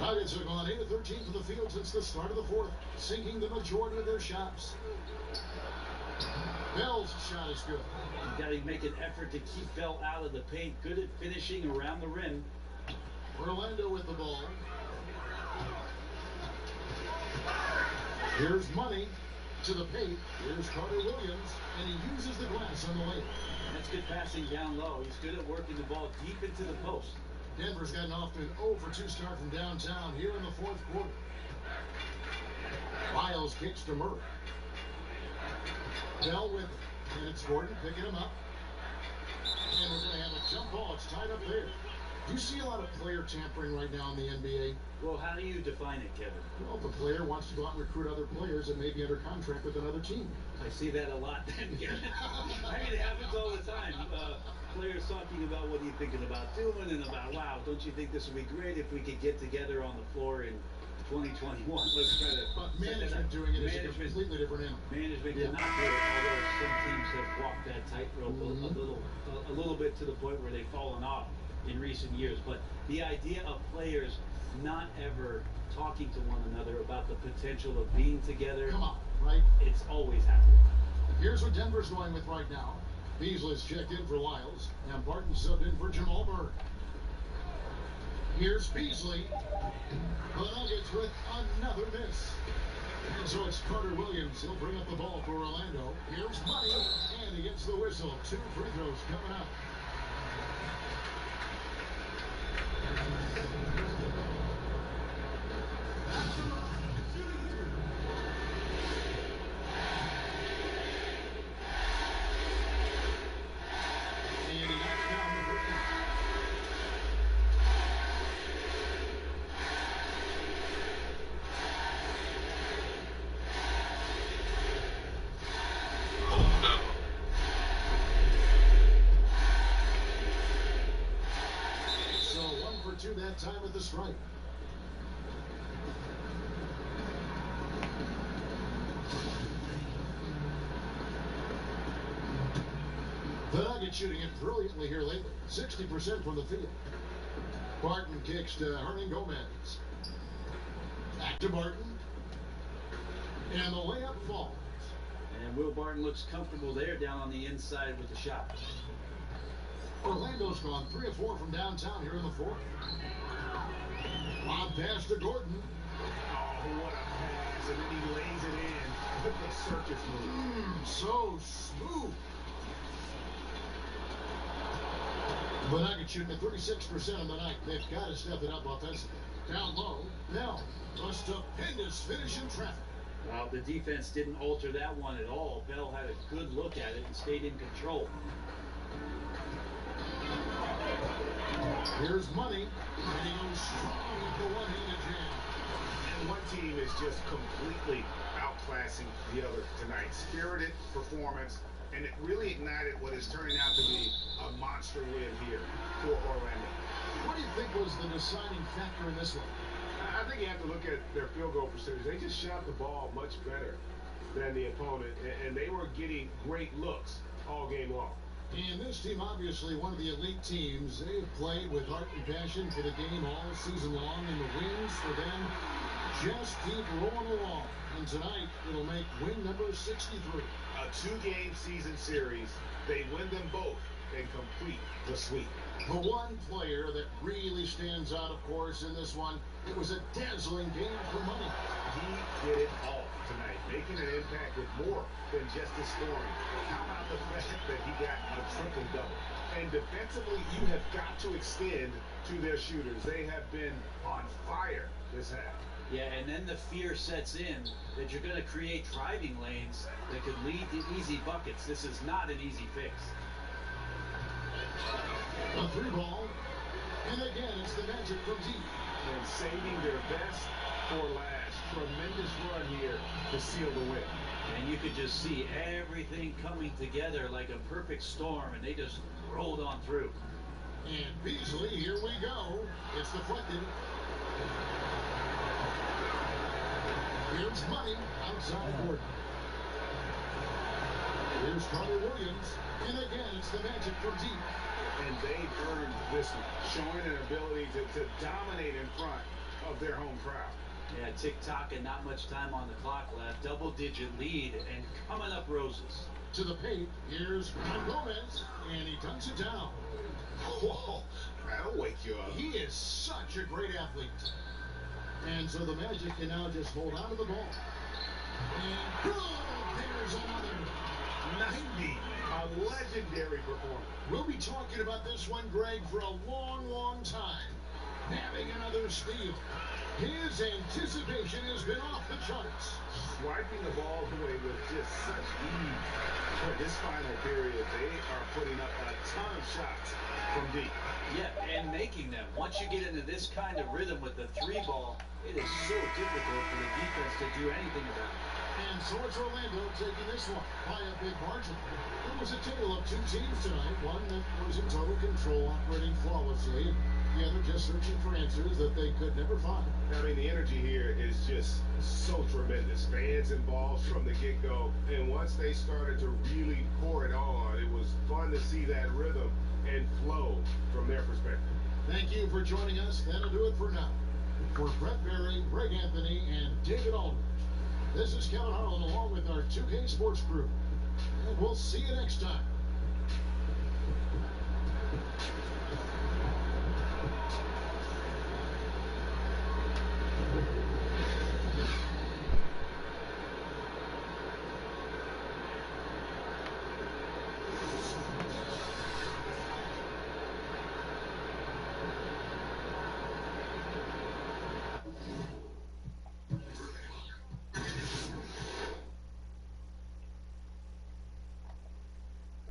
Speaker 4: Nuggets have gone 8 of 13 from the field since the start of the 4th, sinking the majority of their shots. Bell's shot is good.
Speaker 6: You got to make an effort to keep Bell out of the paint. Good at finishing around the rim.
Speaker 4: Orlando with the ball. Here's Money to the paint. Here's Carter Williams, and he uses the glass on the lane.
Speaker 6: That's good passing down low. He's good at working the ball deep into the post.
Speaker 4: Denver's gotten off to an 0-for-2 start from downtown here in the fourth quarter. Lyles kicks to Murray. Bell with it, and it's Gordon picking him up. And we're going to have a jump ball. It's tied up there. Do you see a lot of player tampering right now in the NBA?
Speaker 6: Well, how do you define it, Kevin?
Speaker 4: Well, the player wants to go out and recruit other players that may be under contract with another team.
Speaker 6: I see that a lot. I mean, it happens all the time. Players talking about what are you thinking about doing, and about, wow, don't you think this would be great if we could get together on the floor in 2021? Let's try to.
Speaker 4: But management doing it is a completely different animal.
Speaker 6: Management cannot do it, although some teams have walked that tightrope a little bit to the point where they've fallen off in recent years. But the idea of players not ever talking to one another about the potential of being together.
Speaker 4: Come on, right?
Speaker 6: It's always happening.
Speaker 4: Here's what Denver's going with right now. Beasley's checked in for Lyles, and Barton subbed in for Jamal Murray. Here's Beasley. The Nuggets with another miss. And so it's Carter Williams. He'll bring up the ball for Orlando. Here's Money, and he gets the whistle. 2 free throws coming up. That time at the stripe. The Nuggets shooting it brilliantly here lately. 60% from the field. Barton kicks to Hernan Gomez. Back to Barton. And the layup falls.
Speaker 6: And Will Barton looks comfortable there down on the inside with the shot.
Speaker 4: Orlando's gone 3 of 4 from downtown here in the fourth. Lob pass to Gordon.
Speaker 5: Oh, what a pass. And then he lays it in with the circus move.
Speaker 4: So smooth. The Nuggets shooting at 36% on the night. They've got to step it up offensively. Down low. Bell. A stupendous finish in traffic.
Speaker 6: Well, the defense didn't alter that one at all. Bell had a good look at it and stayed in control.
Speaker 4: Here's Money, and he goes strong with the one-handed jam.
Speaker 5: And one team is just completely outclassing the other tonight. Spirited performance, and it really ignited what is turning out to be a monster win here for Orlando.
Speaker 4: What do you think was the deciding factor in this one?
Speaker 3: I think you have to look at their field goal percentage. They just shot the ball much better than the opponent, and they were getting great looks all game long.
Speaker 4: And this team, obviously one of the elite teams, they've played with heart and passion for the game all season long, and the wins for them just keep rolling along. And tonight, it'll make win number 63.
Speaker 5: A 2-game season series. They win them both and complete the sweep.
Speaker 4: The one player that really stands out, of course, in this one, it was a dazzling game for Money.
Speaker 5: He did it all tonight, making an impact with more than just his scoring. How about the fact that he got a triple-double? And defensively, you have got to extend to their shooters. They have been on fire this half.
Speaker 6: Yeah, and then the fear sets in that you're going to create driving lanes that could lead to easy buckets. This is not an easy fix.
Speaker 4: A 3-ball, and again, it's the Magic from deep.
Speaker 3: And saving their best for last. Tremendous run here to seal the win.
Speaker 6: And you could just see everything coming together like a perfect storm, and they just rolled on through.
Speaker 4: And Beasley, here we go. It's deflected. Here's Money outside Gordon. Here's Carter Williams. And again, it's the Magic from deep.
Speaker 3: And they've earned this one, showing an ability to dominate in front of their home crowd.
Speaker 6: Yeah, tick-tock and not much time on the clock left. Double-digit lead and coming up roses.
Speaker 4: To the paint, here's Gomez, and he dunks it down.
Speaker 11: Whoa, that'll wake you up.
Speaker 4: He is such a great athlete. And so the Magic can now just hold on to the ball. And good, there's another.
Speaker 5: 90, a legendary performance.
Speaker 4: We'll be talking about this one, Greg, for a long, long time. Having another steal. His anticipation has been off the charts.
Speaker 5: Swiping the ball away with just such ease. For this final period, they are putting up a ton of shots from deep.
Speaker 6: Yeah, and making them. Once you get into this kind of rhythm with the three ball, it is so difficult for the defense to do anything about it.
Speaker 4: And so it's Orlando taking this one by a big margin. It was a tale of two teams tonight. One that was in total control, operating flawlessly. The other just searching for answers that they could never find.
Speaker 5: I mean, the energy here is just so tremendous. Fans involved from the get-go. And once they started to really pour it on, it was fun to see that rhythm and flow from their perspective.
Speaker 4: Thank you for joining us. That'll do it for now. For Brett Berry, Greg Anthony, and David Aldridge, this is Kevin Harlan along with our 2K Sports crew. And we'll see you next time.